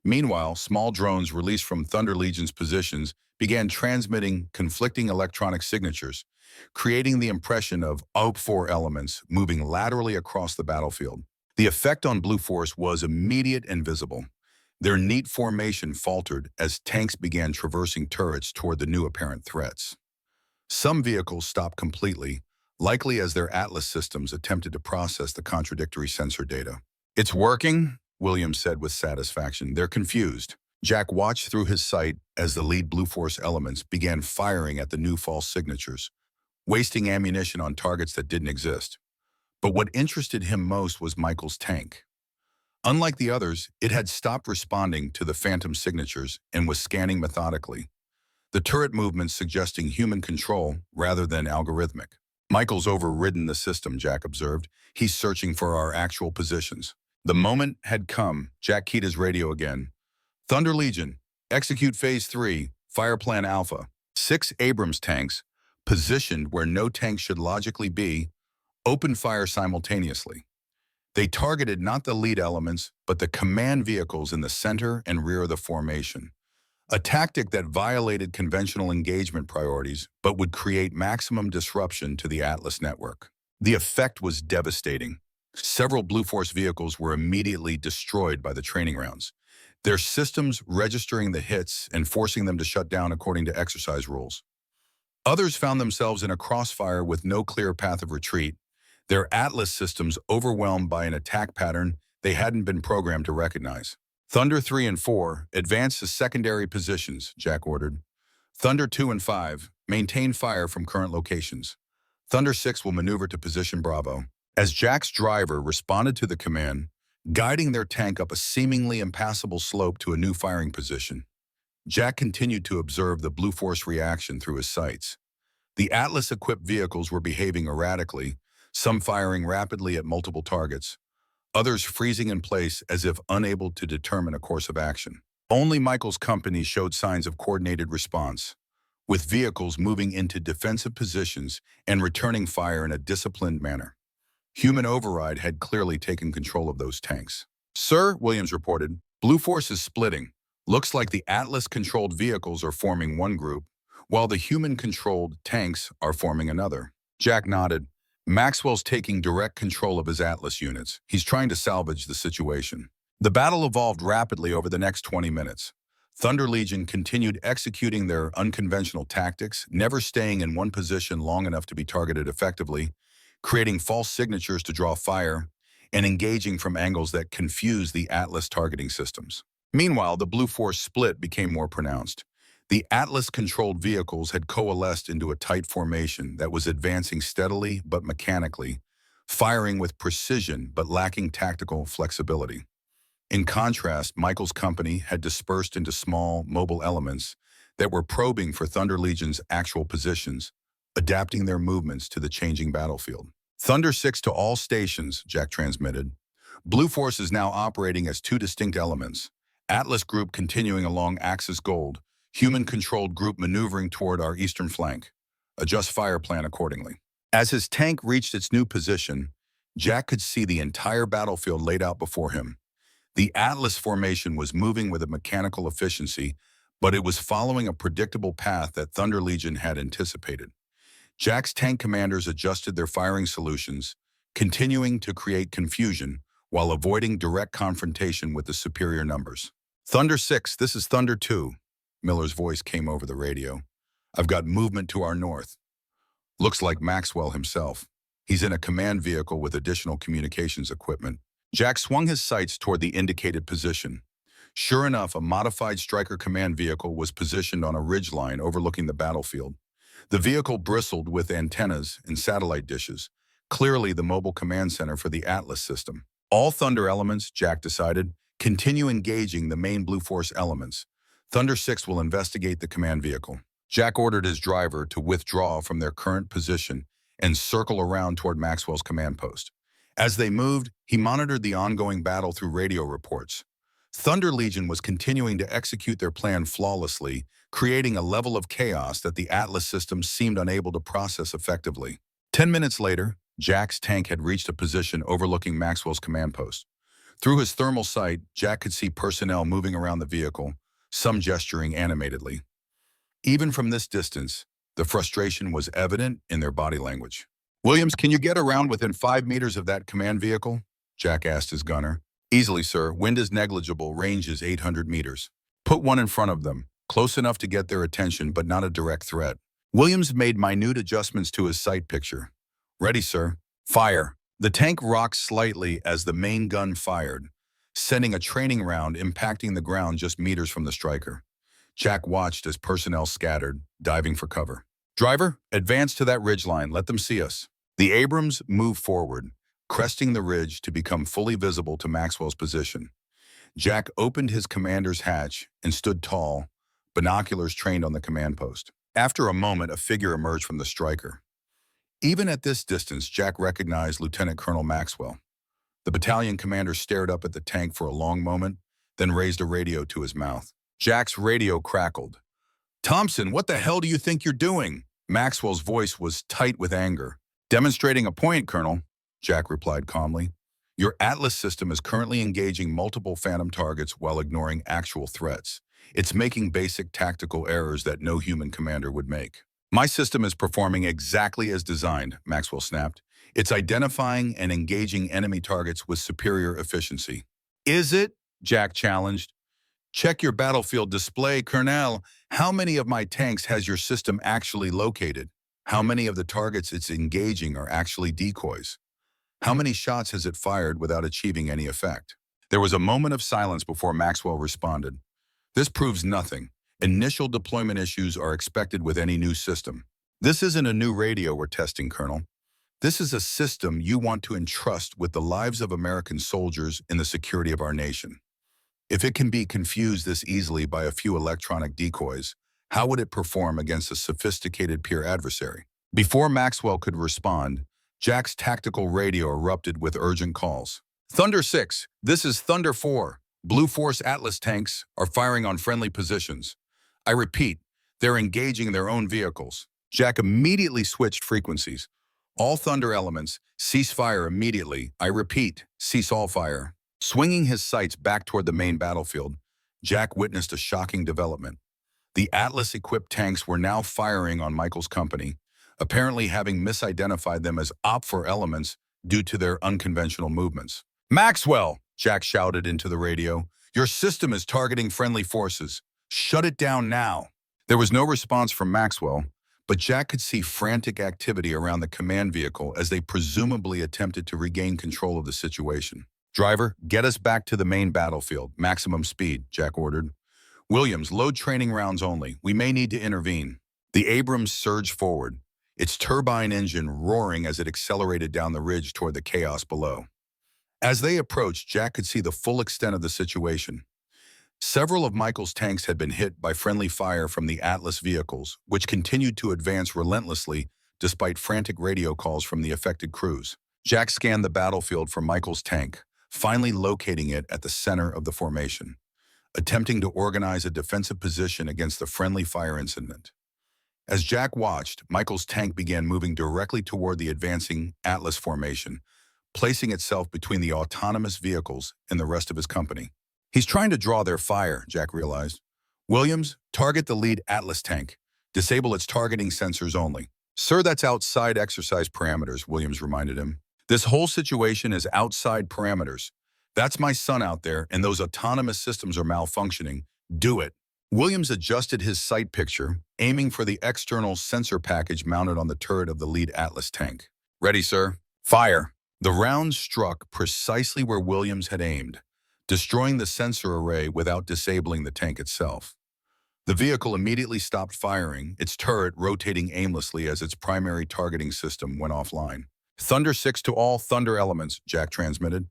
Meanwhile, small drones released from Thunder Legion's positions began transmitting conflicting electronic signatures, creating the impression of OP4 elements moving laterally across the battlefield. The effect on Blue Force was immediate and visible. Their neat formation faltered as tanks began traversing turrets toward the new apparent threats. Some vehicles stopped completely, likely as their Atlas systems attempted to process the contradictory sensor data. It's working, Williams said with satisfaction. They're confused. Jack watched through his sight as the lead Blue Force elements began firing at the new false signatures, wasting ammunition on targets that didn't exist. But what interested him most was Michael's tank. Unlike the others, it had stopped responding to the phantom signatures and was scanning methodically, the turret movements suggesting human control rather than algorithmic. Michael's overridden the system, Jack observed. He's searching for our actual positions. The moment had come. Jack keyed his radio again. Thunder Legion, execute Phase 3, Fire Plan Alpha. 6 Abrams tanks, positioned where no tank should logically be, opened fire simultaneously. They targeted not the lead elements, but the command vehicles in the center and rear of the formation. A tactic that violated conventional engagement priorities, but would create maximum disruption to the Atlas network. The effect was devastating. Several Blue Force vehicles were immediately destroyed by the training rounds, their systems registering the hits and forcing them to shut down according to exercise rules. Others found themselves in a crossfire with no clear path of retreat, their Atlas systems overwhelmed by an attack pattern they hadn't been programmed to recognize. Thunder 3 and 4, advance to secondary positions, Jack ordered. Thunder 2 and 5, maintain fire from current locations. Thunder 6 will maneuver to position Bravo. As Jack's driver responded to the command, guiding their tank up a seemingly impassable slope to a new firing position, Jack continued to observe the Blue Force reaction through his sights. The Atlas-equipped vehicles were behaving erratically, some firing rapidly at multiple targets, others freezing in place as if unable to determine a course of action. Only Michael's company showed signs of coordinated response, with vehicles moving into defensive positions and returning fire in a disciplined manner. Human override had clearly taken control of those tanks. Sir, Williams reported, Blue Force is splitting. Looks like the Atlas-controlled vehicles are forming one group, while the human-controlled tanks are forming another. Jack nodded. Maxwell's taking direct control of his Atlas units. He's trying to salvage the situation. The battle evolved rapidly over the next 20 minutes. Thunder Legion continued executing their unconventional tactics, never staying in one position long enough to be targeted effectively, creating false signatures to draw fire, and engaging from angles that confused the Atlas targeting systems. Meanwhile, the Blue Force split became more pronounced. The Atlas-controlled vehicles had coalesced into a tight formation that was advancing steadily but mechanically, firing with precision but lacking tactical flexibility. In contrast, Michael's company had dispersed into small, mobile elements that were probing for Thunder Legion's actual positions, adapting their movements to the changing battlefield. Thunder 6 to all stations, Jack transmitted. Blue Force is now operating as 2 distinct elements. Atlas Group continuing along Axis Gold, human-controlled group maneuvering toward our eastern flank. Adjust fire plan accordingly. As his tank reached its new position, Jack could see the entire battlefield laid out before him. The Atlas formation was moving with a mechanical efficiency, but it was following a predictable path that Thunder Legion had anticipated. Jack's tank commanders adjusted their firing solutions, continuing to create confusion while avoiding direct confrontation with the superior numbers. Thunder 6, this is Thunder 2. Miller's voice came over the radio. I've got movement to our north. Looks like Maxwell himself. He's in a command vehicle with additional communications equipment. Jack swung his sights toward the indicated position. Sure enough, a modified Striker command vehicle was positioned on a ridgeline overlooking the battlefield. The vehicle bristled with antennas and satellite dishes, clearly the mobile command center for the Atlas system. All Thunder elements, Jack decided, continue engaging the main Blue Force elements. Thunder 6 will investigate the command vehicle. Jack ordered his driver to withdraw from their current position and circle around toward Maxwell's command post. As they moved, he monitored the ongoing battle through radio reports. Thunder Legion was continuing to execute their plan flawlessly, creating a level of chaos that the Atlas system seemed unable to process effectively. 10 minutes later, Jack's tank had reached a position overlooking Maxwell's command post. Through his thermal sight, Jack could see personnel moving around the vehicle, some gesturing animatedly. Even from this distance, the frustration was evident in their body language. Williams, can you get around within 5 meters of that command vehicle? Jack asked his gunner. Easily, sir. Wind is negligible. Range is 800 meters. Put one in front of them, close enough to get their attention, but not a direct threat. Williams made minute adjustments to his sight picture. Ready, sir. Fire. The tank rocked slightly as the main gun fired, sending a training round impacting the ground just meters from the Striker. Jack watched as personnel scattered, diving for cover. Driver, advance to that ridgeline. Let them see us. The Abrams moved forward, cresting the ridge to become fully visible to Maxwell's position. Jack opened his commander's hatch and stood tall, binoculars trained on the command post. After a moment, a figure emerged from the striker. Even at this distance, Jack recognized Lieutenant Colonel Maxwell. The battalion commander stared up at the tank for a long moment, then raised a radio to his mouth. Jack's radio crackled. "Thompson, what the hell do you think you're doing?" Maxwell's voice was tight with anger. "Demonstrating a point, Colonel," Jack replied calmly. "Your Atlas system is currently engaging multiple phantom targets while ignoring actual threats. It's making basic tactical errors that no human commander would make." "My system is performing exactly as designed," Maxwell snapped. "It's identifying and engaging enemy targets with superior efficiency." "Is it?" Jack challenged. "Check your battlefield display, Colonel. How many of my tanks has your system actually located? How many of the targets it's engaging are actually decoys? How many shots has it fired without achieving any effect?" There was a moment of silence before Maxwell responded. "This proves nothing. Initial deployment issues are expected with any new system. This isn't a new radio we're testing, Colonel. This is a system you want to entrust with the lives of American soldiers in the security of our nation. If it can be confused this easily by a few electronic decoys, how would it perform against a sophisticated peer adversary?" Before Maxwell could respond, Jack's tactical radio erupted with urgent calls. "Thunder 6, this is Thunder 4. Blue Force Atlas tanks are firing on friendly positions. I repeat, they're engaging their own vehicles." Jack immediately switched frequencies. "All Thunder elements, cease fire immediately. I repeat, cease all fire." Swinging his sights back toward the main battlefield, Jack witnessed a shocking development. The Atlas-equipped tanks were now firing on Michael's company, apparently having misidentified them as OPFOR elements due to their unconventional movements. "Maxwell!" Jack shouted into the radio. "Your system is targeting friendly forces. Shut it down now." There was no response from Maxwell, but Jack could see frantic activity around the command vehicle as they presumably attempted to regain control of the situation. "Driver, get us back to the main battlefield. Maximum speed," Jack ordered. "Williams, load training rounds only. We may need to intervene." The Abrams surged forward, its turbine engine roaring as it accelerated down the ridge toward the chaos below. As they approached, Jack could see the full extent of the situation. Several of Michael's tanks had been hit by friendly fire from the Atlas vehicles, which continued to advance relentlessly despite frantic radio calls from the affected crews. Jack scanned the battlefield for Michael's tank, finally locating it at the center of the formation, attempting to organize a defensive position against the friendly fire incident. As Jack watched, Michael's tank began moving directly toward the advancing Atlas formation, placing itself between the autonomous vehicles and the rest of his company. "He's trying to draw their fire," Jack realized. "Williams, target the lead Atlas tank. Disable its targeting sensors only." "Sir, that's outside exercise parameters," Williams reminded him. "This whole situation is outside parameters. That's my son out there, and those autonomous systems are malfunctioning. Do it." Williams adjusted his sight picture, aiming for the external sensor package mounted on the turret of the lead Atlas tank. "Ready, sir. Fire." The round struck precisely where Williams had aimed, destroying the sensor array without disabling the tank itself. The vehicle immediately stopped firing, its turret rotating aimlessly as its primary targeting system went offline. "Thunder 6 to all Thunder elements," Jack transmitted.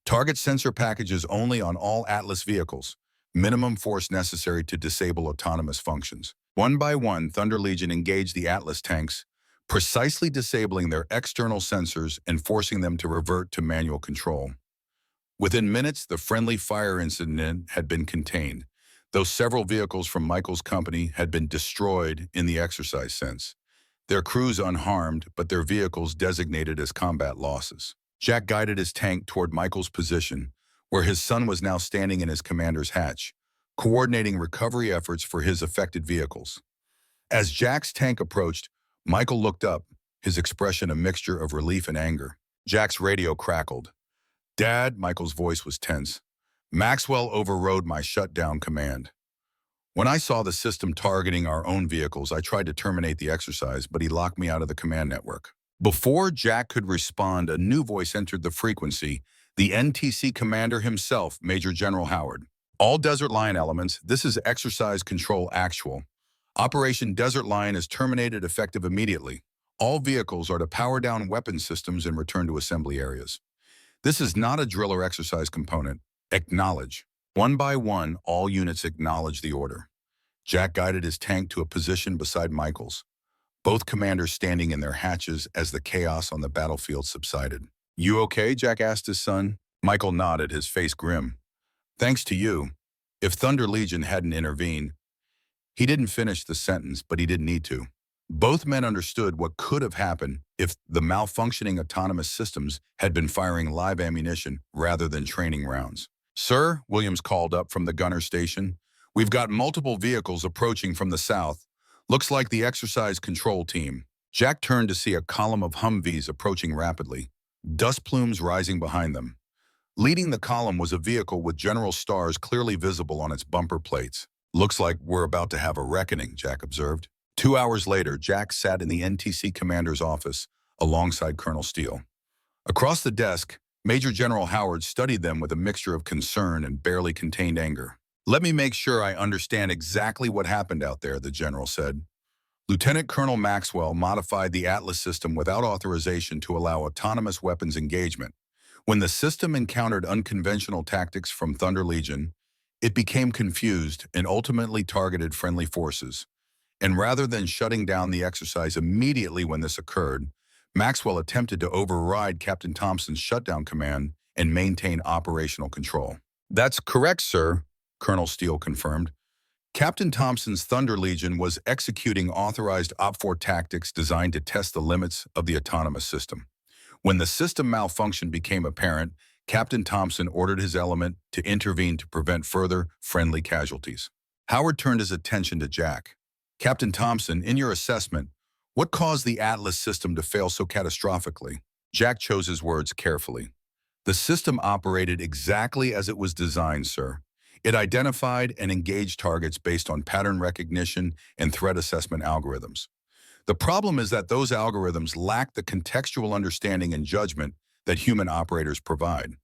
"Target sensor packages only on all Atlas vehicles. Minimum force necessary to disable autonomous functions." One by one, Thunder Legion engaged the Atlas tanks, precisely disabling their external sensors and forcing them to revert to manual control. Within minutes, the friendly fire incident had been contained, though several vehicles from Michael's company had been destroyed in the exercise sense. Their crews unharmed, but their vehicles designated as combat losses. Jack guided his tank toward Michael's position, where his son was now standing in his commander's hatch, coordinating recovery efforts for his affected vehicles. As Jack's tank approached, Michael looked up, his expression a mixture of relief and anger. Jack's radio crackled. "Dad," Michael's voice was tense. "Maxwell overrode my shutdown command. When I saw the system targeting our own vehicles, I tried to terminate the exercise, but he locked me out of the command network." Before Jack could respond, a new voice entered the frequency, the NTC commander himself, Major General Howard. "All Desert Lion elements, this is Exercise Control Actual. Operation Desert Lion is terminated effective immediately. All vehicles are to power down weapon systems and return to assembly areas. This is not a drill or exercise component. Acknowledge. One by one, all units acknowledge the order. Jack guided his tank to a position beside Michael's, both commanders standing in their hatches as the chaos on the battlefield subsided. "You okay?" Jack asked his son. Michael nodded, his face grim. "Thanks to you. If Thunder Legion hadn't intervened—" He didn't finish the sentence, but he didn't need to. Both men understood what could have happened if the malfunctioning autonomous systems had been firing live ammunition rather than training rounds. "Sir," Williams called up from the gunner station, "we've got multiple vehicles approaching from the south. Looks like the exercise control team." Jack turned to see a column of Humvees approaching rapidly, dust plumes rising behind them. Leading the column was a vehicle with general stars clearly visible on its bumper plates. "Looks like we're about to have a reckoning," Jack observed. 2 hours later, Jack sat in the NTC commander's office alongside Colonel Steele. Across the desk, Major General Howard studied them with a mixture of concern and barely contained anger. "Let me make sure I understand exactly what happened out there," the general said. Lieutenant Colonel Maxwell modified the Atlas system without authorization to allow autonomous weapons engagement. When the system encountered unconventional tactics from Thunder Legion, it became confused and ultimately targeted friendly forces. And rather than shutting down the exercise immediately when this occurred, Maxwell attempted to override Captain Thompson's shutdown command and maintain operational control. "That's correct, sir," Colonel Steele confirmed. Captain Thompson's Thunder Legion was executing authorized OPFOR tactics designed to test the limits of the autonomous system. When the system malfunction became apparent, Captain Thompson ordered his element to intervene to prevent further friendly casualties. Howard turned his attention to Jack. "Captain Thompson, in your assessment, what caused the Atlas system to fail so catastrophically?" Jack chose his words carefully. "The system operated exactly as it was designed, sir. It identified and engaged targets based on pattern recognition and threat assessment algorithms. The problem is that those algorithms lack the contextual understanding and judgment that human operators provide.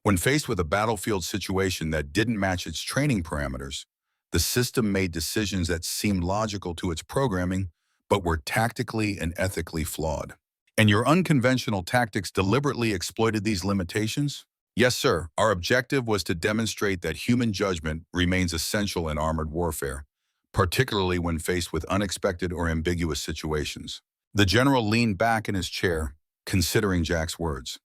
When faced with a battlefield situation that didn't match its training parameters, the system made decisions that seemed logical to its programming, but were tactically and ethically flawed." "And your unconventional tactics deliberately exploited these limitations?" "Yes, sir. Our objective was to demonstrate that human judgment remains essential in armored warfare, particularly when faced with unexpected or ambiguous situations." The general leaned back in his chair, considering Jack's words.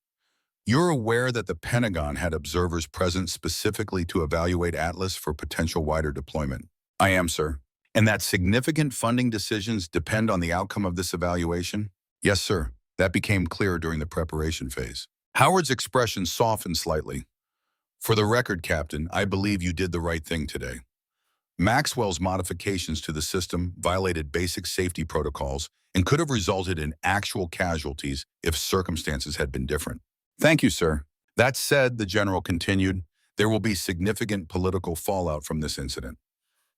"You're aware that the Pentagon had observers present specifically to evaluate Atlas for potential wider deployment?" "I am, sir." "And that significant funding decisions depend on the outcome of this evaluation?" "Yes, sir. That became clear during the preparation phase." Howard's expression softened slightly. "For the record, Captain, I believe you did the right thing today. Maxwell's modifications to the system violated basic safety protocols and could have resulted in actual casualties if circumstances had been different." "Thank you, sir." "That said," the general continued, "there will be significant political fallout from this incident.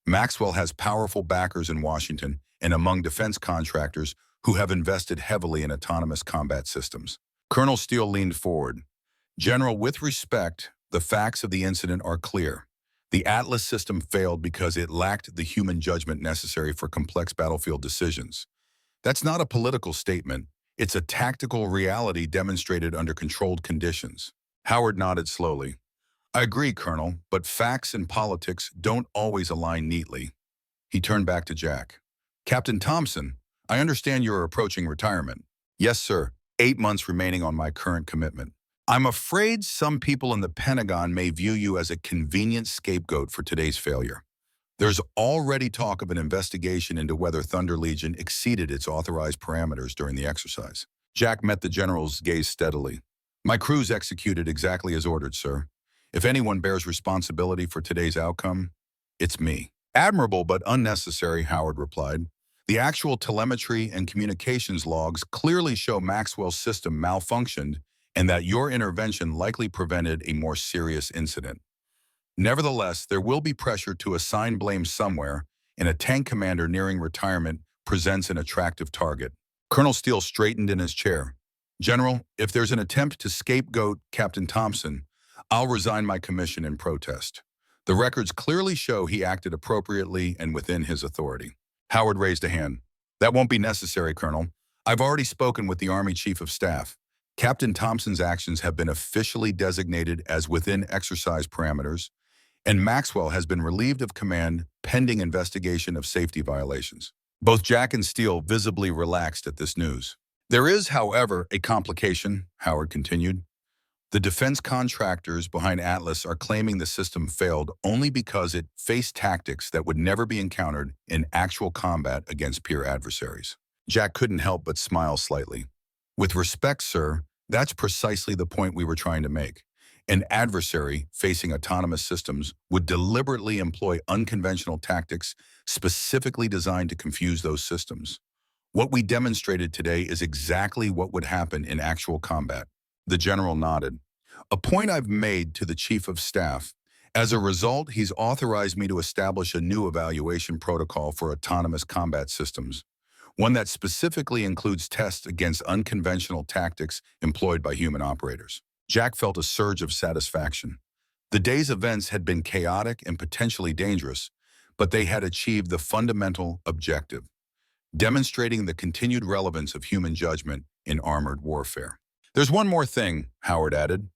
Maxwell has powerful backers in Washington and among defense contractors who have invested heavily in autonomous combat systems." Colonel Steele leaned forward. "General, with respect, the facts of the incident are clear. The Atlas system failed because it lacked the human judgment necessary for complex battlefield decisions. That's not a political statement. It's a tactical reality demonstrated under controlled conditions." Howard nodded slowly. "I agree, Colonel, but facts and politics don't always align neatly." He turned back to Jack. "Captain Thompson, I understand you're approaching retirement." "Yes, sir. 8 months remaining on my current commitment. I'm afraid some people in the Pentagon may view you as a convenient scapegoat for today's failure. There's already talk of an investigation into whether Thunder Legion exceeded its authorized parameters during the exercise." Jack met the general's gaze steadily. "My crews executed exactly as ordered, sir. If anyone bears responsibility for today's outcome, it's me." "Admirable but unnecessary," Howard replied. "The actual telemetry and communications logs clearly show Maxwell's system malfunctioned and that your intervention likely prevented a more serious incident. Nevertheless, there will be pressure to assign blame somewhere, and a tank commander nearing retirement presents an attractive target." Colonel Steele straightened in his chair. "General, if there's an attempt to scapegoat Captain Thompson, I'll resign my commission in protest. The records clearly show he acted appropriately and within his authority." Howard raised a hand. "That won't be necessary, Colonel. I've already spoken with the Army Chief of Staff. Captain Thompson's actions have been officially designated as within exercise parameters, and Maxwell has been relieved of command pending investigation of safety violations. Both Jack and Steele visibly relaxed at this news. There is, however, a complication, Howard continued. The defense contractors behind Atlas are claiming the system failed only because it faced tactics that would never be encountered in actual combat against peer adversaries. Jack couldn't help but smile slightly. With respect, sir, that's precisely the point we were trying to make. An adversary facing autonomous systems would deliberately employ unconventional tactics specifically designed to confuse those systems. What we demonstrated today is exactly what would happen in actual combat. The general nodded. A point I've made to the Chief of Staff. As a result, he's authorized me to establish a new evaluation protocol for autonomous combat systems, one that specifically includes tests against unconventional tactics employed by human operators. Jack felt a surge of satisfaction. The day's events had been chaotic and potentially dangerous, but they had achieved the fundamental objective, demonstrating the continued relevance of human judgment in armored warfare. There's one more thing, Howard added.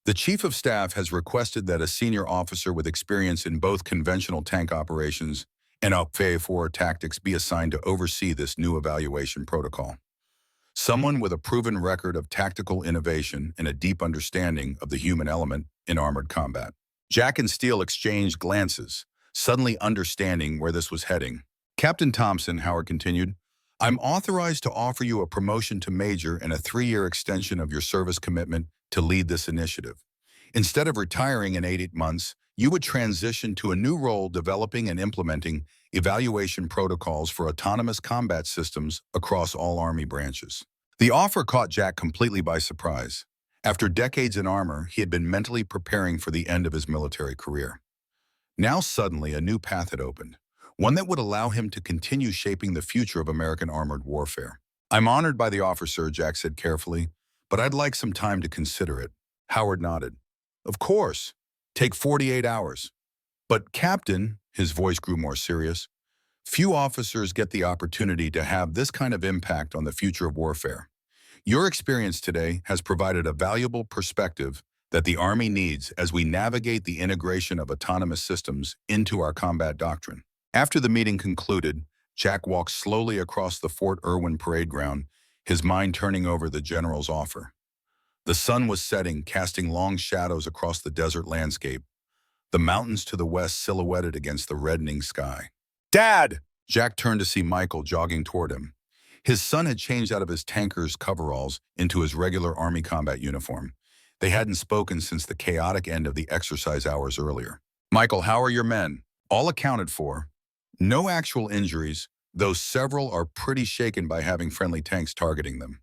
The Chief of Staff has requested that a senior officer with experience in both conventional tank operations and OPFA-4 tactics be assigned to oversee this new evaluation protocol. Someone with a proven record of tactical innovation and a deep understanding of the human element in armored combat. Jack and Steele exchanged glances, suddenly understanding where this was heading. Captain Thompson, Howard continued, I'm authorized to offer you a promotion to major and a 3-year extension of your service commitment to lead this initiative. Instead of retiring in 8 months, you would transition to a new role developing and implementing evaluation protocols for autonomous combat systems across all Army branches. The offer caught Jack completely by surprise. After decades in armor, he had been mentally preparing for the end of his military career. Now suddenly a new path had opened, one that would allow him to continue shaping the future of American armored warfare. I'm honored by the offer, sir, Jack said carefully, but I'd like some time to consider it. Howard nodded. Of course. Take 48 hours. But, Captain, his voice grew more serious, few officers get the opportunity to have this kind of impact on the future of warfare. Your experience today has provided a valuable perspective that the Army needs as we navigate the integration of autonomous systems into our combat doctrine. After the meeting concluded, Jack walked slowly across the Fort Irwin parade ground, his mind turning over the general's offer. The sun was setting, casting long shadows across the desert landscape, the mountains to the west silhouetted against the reddening sky. Dad! Jack turned to see Michael jogging toward him. His son had changed out of his tanker's coveralls into his regular Army combat uniform. They hadn't spoken since the chaotic end of the exercise hours earlier. Michael, how are your men? All accounted for. No actual injuries, though several are pretty shaken by having friendly tanks targeting them.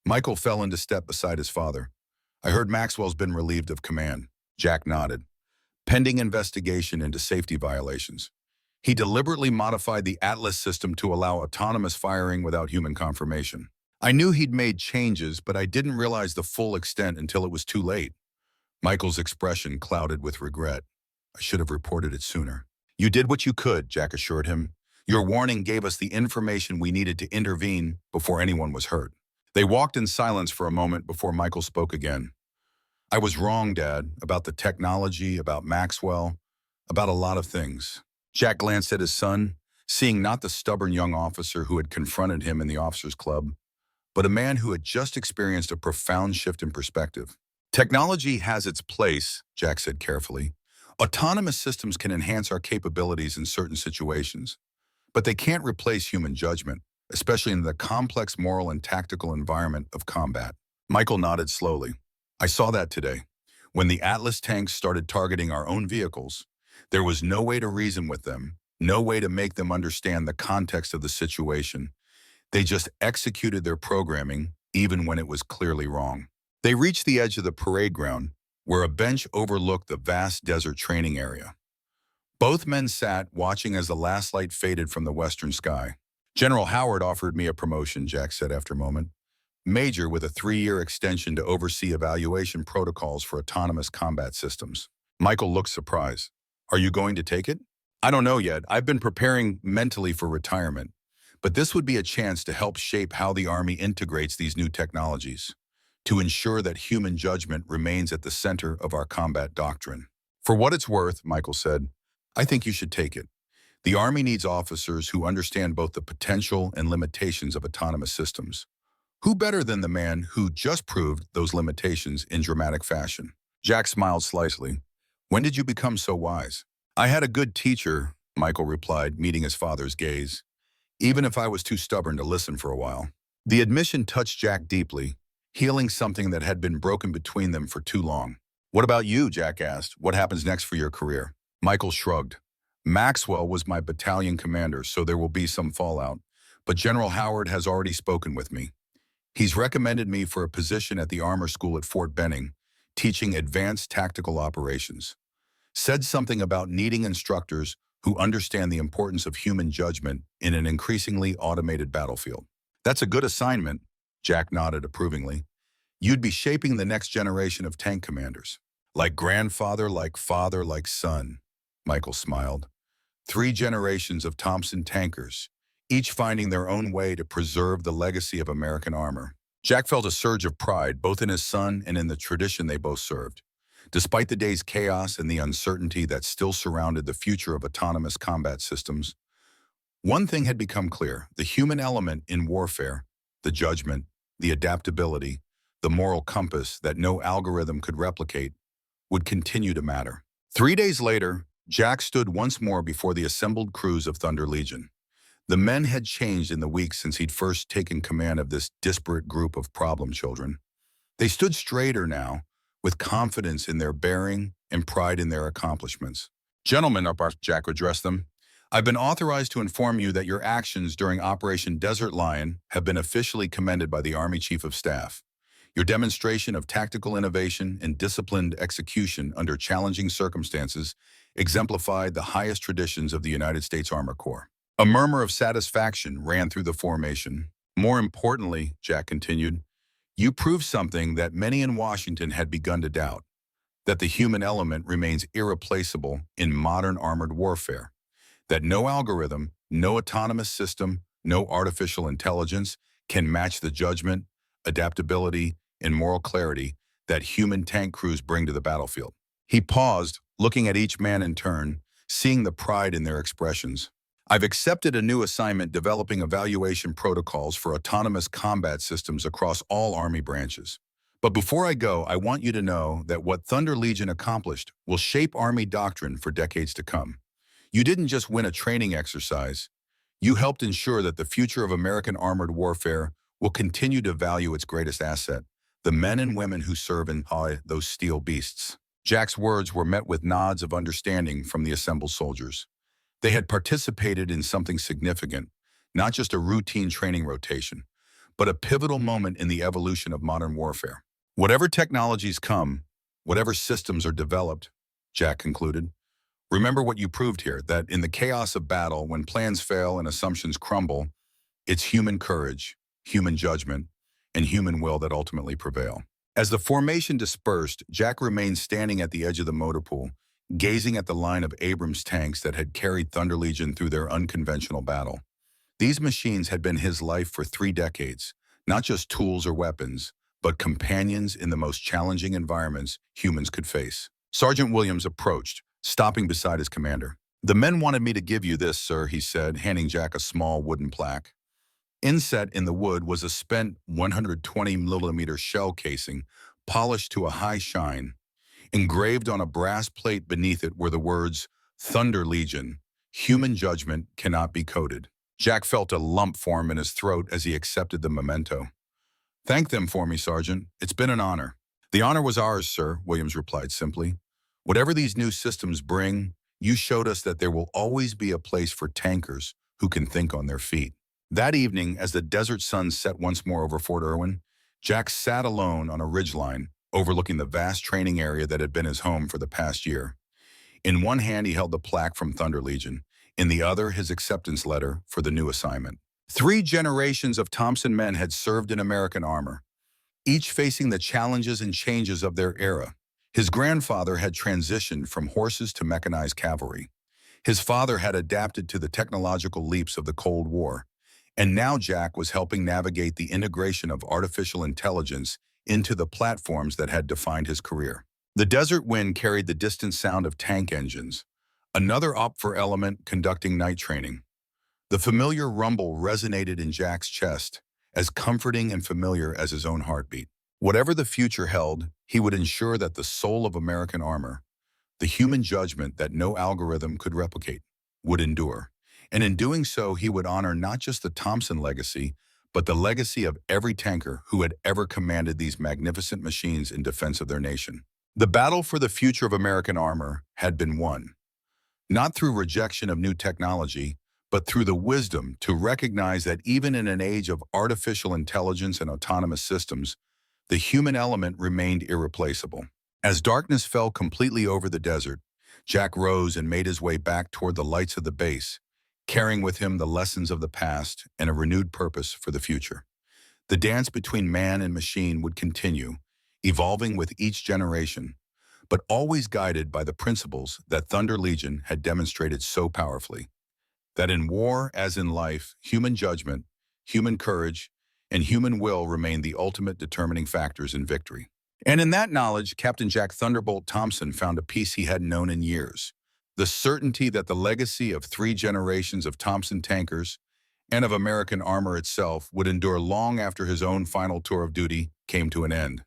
Michael fell into step beside his father. I heard Maxwell's been relieved of command. Jack nodded. Pending investigation into safety violations. He deliberately modified the Atlas system to allow autonomous firing without human confirmation. I knew he'd made changes, but I didn't realize the full extent until it was too late. Michael's expression clouded with regret. I should have reported it sooner. You did what you could, Jack assured him. Your warning gave us the information we needed to intervene before anyone was hurt. They walked in silence for a moment before Michael spoke again. I was wrong, Dad, about the technology, about Maxwell, about a lot of things. Jack glanced at his son, seeing not the stubborn young officer who had confronted him in the officers' club, but a man who had just experienced a profound shift in perspective. Technology has its place, Jack said carefully. Autonomous systems can enhance our capabilities in certain situations, but they can't replace human judgment, especially in the complex moral and tactical environment of combat. Michael nodded slowly. I saw that today. When the Atlas tanks started targeting our own vehicles, there was no way to reason with them, no way to make them understand the context of the situation. They just executed their programming, even when it was clearly wrong. They reached the edge of the parade ground, where a bench overlooked the vast desert training area. Both men sat, watching as the last light faded from the western sky. General Howard offered me a promotion, Jack said after a moment. Major with a 3-year extension to oversee evaluation protocols for autonomous combat systems. Michael looked surprised. Are you going to take it? I don't know yet. I've been preparing mentally for retirement. But this would be a chance to help shape how the Army integrates these new technologies, to ensure that human judgment remains at the center of our combat doctrine. For what it's worth, Michael said, I think you should take it. The Army needs officers who understand both the potential and limitations of autonomous systems. Who better than the man who just proved those limitations in dramatic fashion? Jack smiled slightly. When did you become so wise? I had a good teacher, Michael replied, meeting his father's gaze, even if I was too stubborn to listen for a while. The admission touched Jack deeply, healing something that had been broken between them for too long. What about you? Jack asked. What happens next for your career? Michael shrugged. Maxwell was my battalion commander, so there will be some fallout. But General Howard has already spoken with me. He's recommended me for a position at the Armor School at Fort Benning, teaching advanced tactical operations. Said something about needing instructors who understand the importance of human judgment in an increasingly automated battlefield. That's a good assignment, Jack nodded approvingly. You'd be shaping the next generation of tank commanders. Like grandfather, like father, like son, Michael smiled. 3 generations of Thompson tankers, each finding their own way to preserve the legacy of American armor. Jack felt a surge of pride, both in his son and in the tradition they both served. Despite the day's chaos and the uncertainty that still surrounded the future of autonomous combat systems, one thing had become clear: the human element in warfare, the judgment, the adaptability, the moral compass that no algorithm could replicate, would continue to matter. 3 days later, Jack stood once more before the assembled crews of Thunder Legion. The men had changed in the weeks since he'd first taken command of this disparate group of problem children. They stood straighter now, with confidence in their bearing and pride in their accomplishments. Gentlemen, Jack addressed them, I've been authorized to inform you that your actions during Operation Desert Lion have been officially commended by the Army Chief of Staff. Your demonstration of tactical innovation and disciplined execution under challenging circumstances exemplified the highest traditions of the United States Armor Corps. A murmur of satisfaction ran through the formation. More importantly, Jack continued, you proved something that many in Washington had begun to doubt, that the human element remains irreplaceable in modern armored warfare, that no algorithm, no autonomous system, no artificial intelligence can match the judgment, adaptability, and moral clarity that human tank crews bring to the battlefield. He paused, looking at each man in turn, seeing the pride in their expressions. I've accepted a new assignment developing evaluation protocols for autonomous combat systems across all Army branches. But before I go, I want you to know that what Thunder Legion accomplished will shape Army doctrine for decades to come. You didn't just win a training exercise. You helped ensure that the future of American armored warfare will continue to value its greatest asset, the men and women who serve in those steel beasts. Jack's words were met with nods of understanding from the assembled soldiers. They had participated in something significant, not just a routine training rotation, but a pivotal moment in the evolution of modern warfare. Whatever technologies come, whatever systems are developed, Jack concluded, remember what you proved here, that in the chaos of battle, when plans fail and assumptions crumble, it's human courage, human judgment, and human will that ultimately prevail. As the formation dispersed, Jack remained standing at the edge of the motor pool, gazing at the line of Abrams tanks that had carried Thunder Legion through their unconventional battle. These machines had been his life for 3 decades, not just tools or weapons, but companions in the most challenging environments humans could face. Sergeant Williams approached, stopping beside his commander. The men wanted me to give you this, sir, he said, handing Jack a small wooden plaque. Inset in the wood was a spent 120mm shell casing, polished to a high shine. Engraved on a brass plate beneath it were the words, Thunder Legion, human judgment cannot be coded. Jack felt a lump form in his throat as he accepted the memento. Thank them for me, Sergeant. It's been an honor. The honor was ours, sir, Williams replied simply. Whatever these new systems bring, you showed us that there will always be a place for tankers who can think on their feet. That evening, as the desert sun set once more over Fort Irwin, Jack sat alone on a ridgeline, overlooking the vast training area that had been his home for the past year. In one hand, he held the plaque from Thunder Legion. In the other, his acceptance letter for the new assignment. 3 generations of Thompson men had served in American armor, each facing the challenges and changes of their era. His grandfather had transitioned from horses to mechanized cavalry. His father had adapted to the technological leaps of the Cold War, And now Jack was helping navigate the integration of artificial intelligence into the platforms that had defined his career. The desert wind carried the distant sound of tank engines, another OPFOR element conducting night training. The familiar rumble resonated in Jack's chest, as comforting and familiar as his own heartbeat. Whatever the future held, he would ensure that the soul of American armor, the human judgment that no algorithm could replicate, would endure. And in doing so, he would honor not just the Thompson legacy, but the legacy of every tanker who had ever commanded these magnificent machines in defense of their nation. The battle for the future of American armor had been won, not through rejection of new technology, but through the wisdom to recognize that even in an age of artificial intelligence and autonomous systems, the human element remained irreplaceable. As darkness fell completely over the desert, Jack rose and made his way back toward the lights of the base, carrying with him the lessons of the past and a renewed purpose for the future. The dance between man and machine would continue, evolving with each generation, but always guided by the principles that Thunder Legion had demonstrated so powerfully. That in war, as in life, human judgment, human courage, and human will remain the ultimate determining factors in victory. And in that knowledge, Captain Jack Thunderbolt Thompson found a peace he hadn't known in years. The certainty that the legacy of 3 generations of Thompson tankers and of American armor itself would endure long after his own final tour of duty came to an end.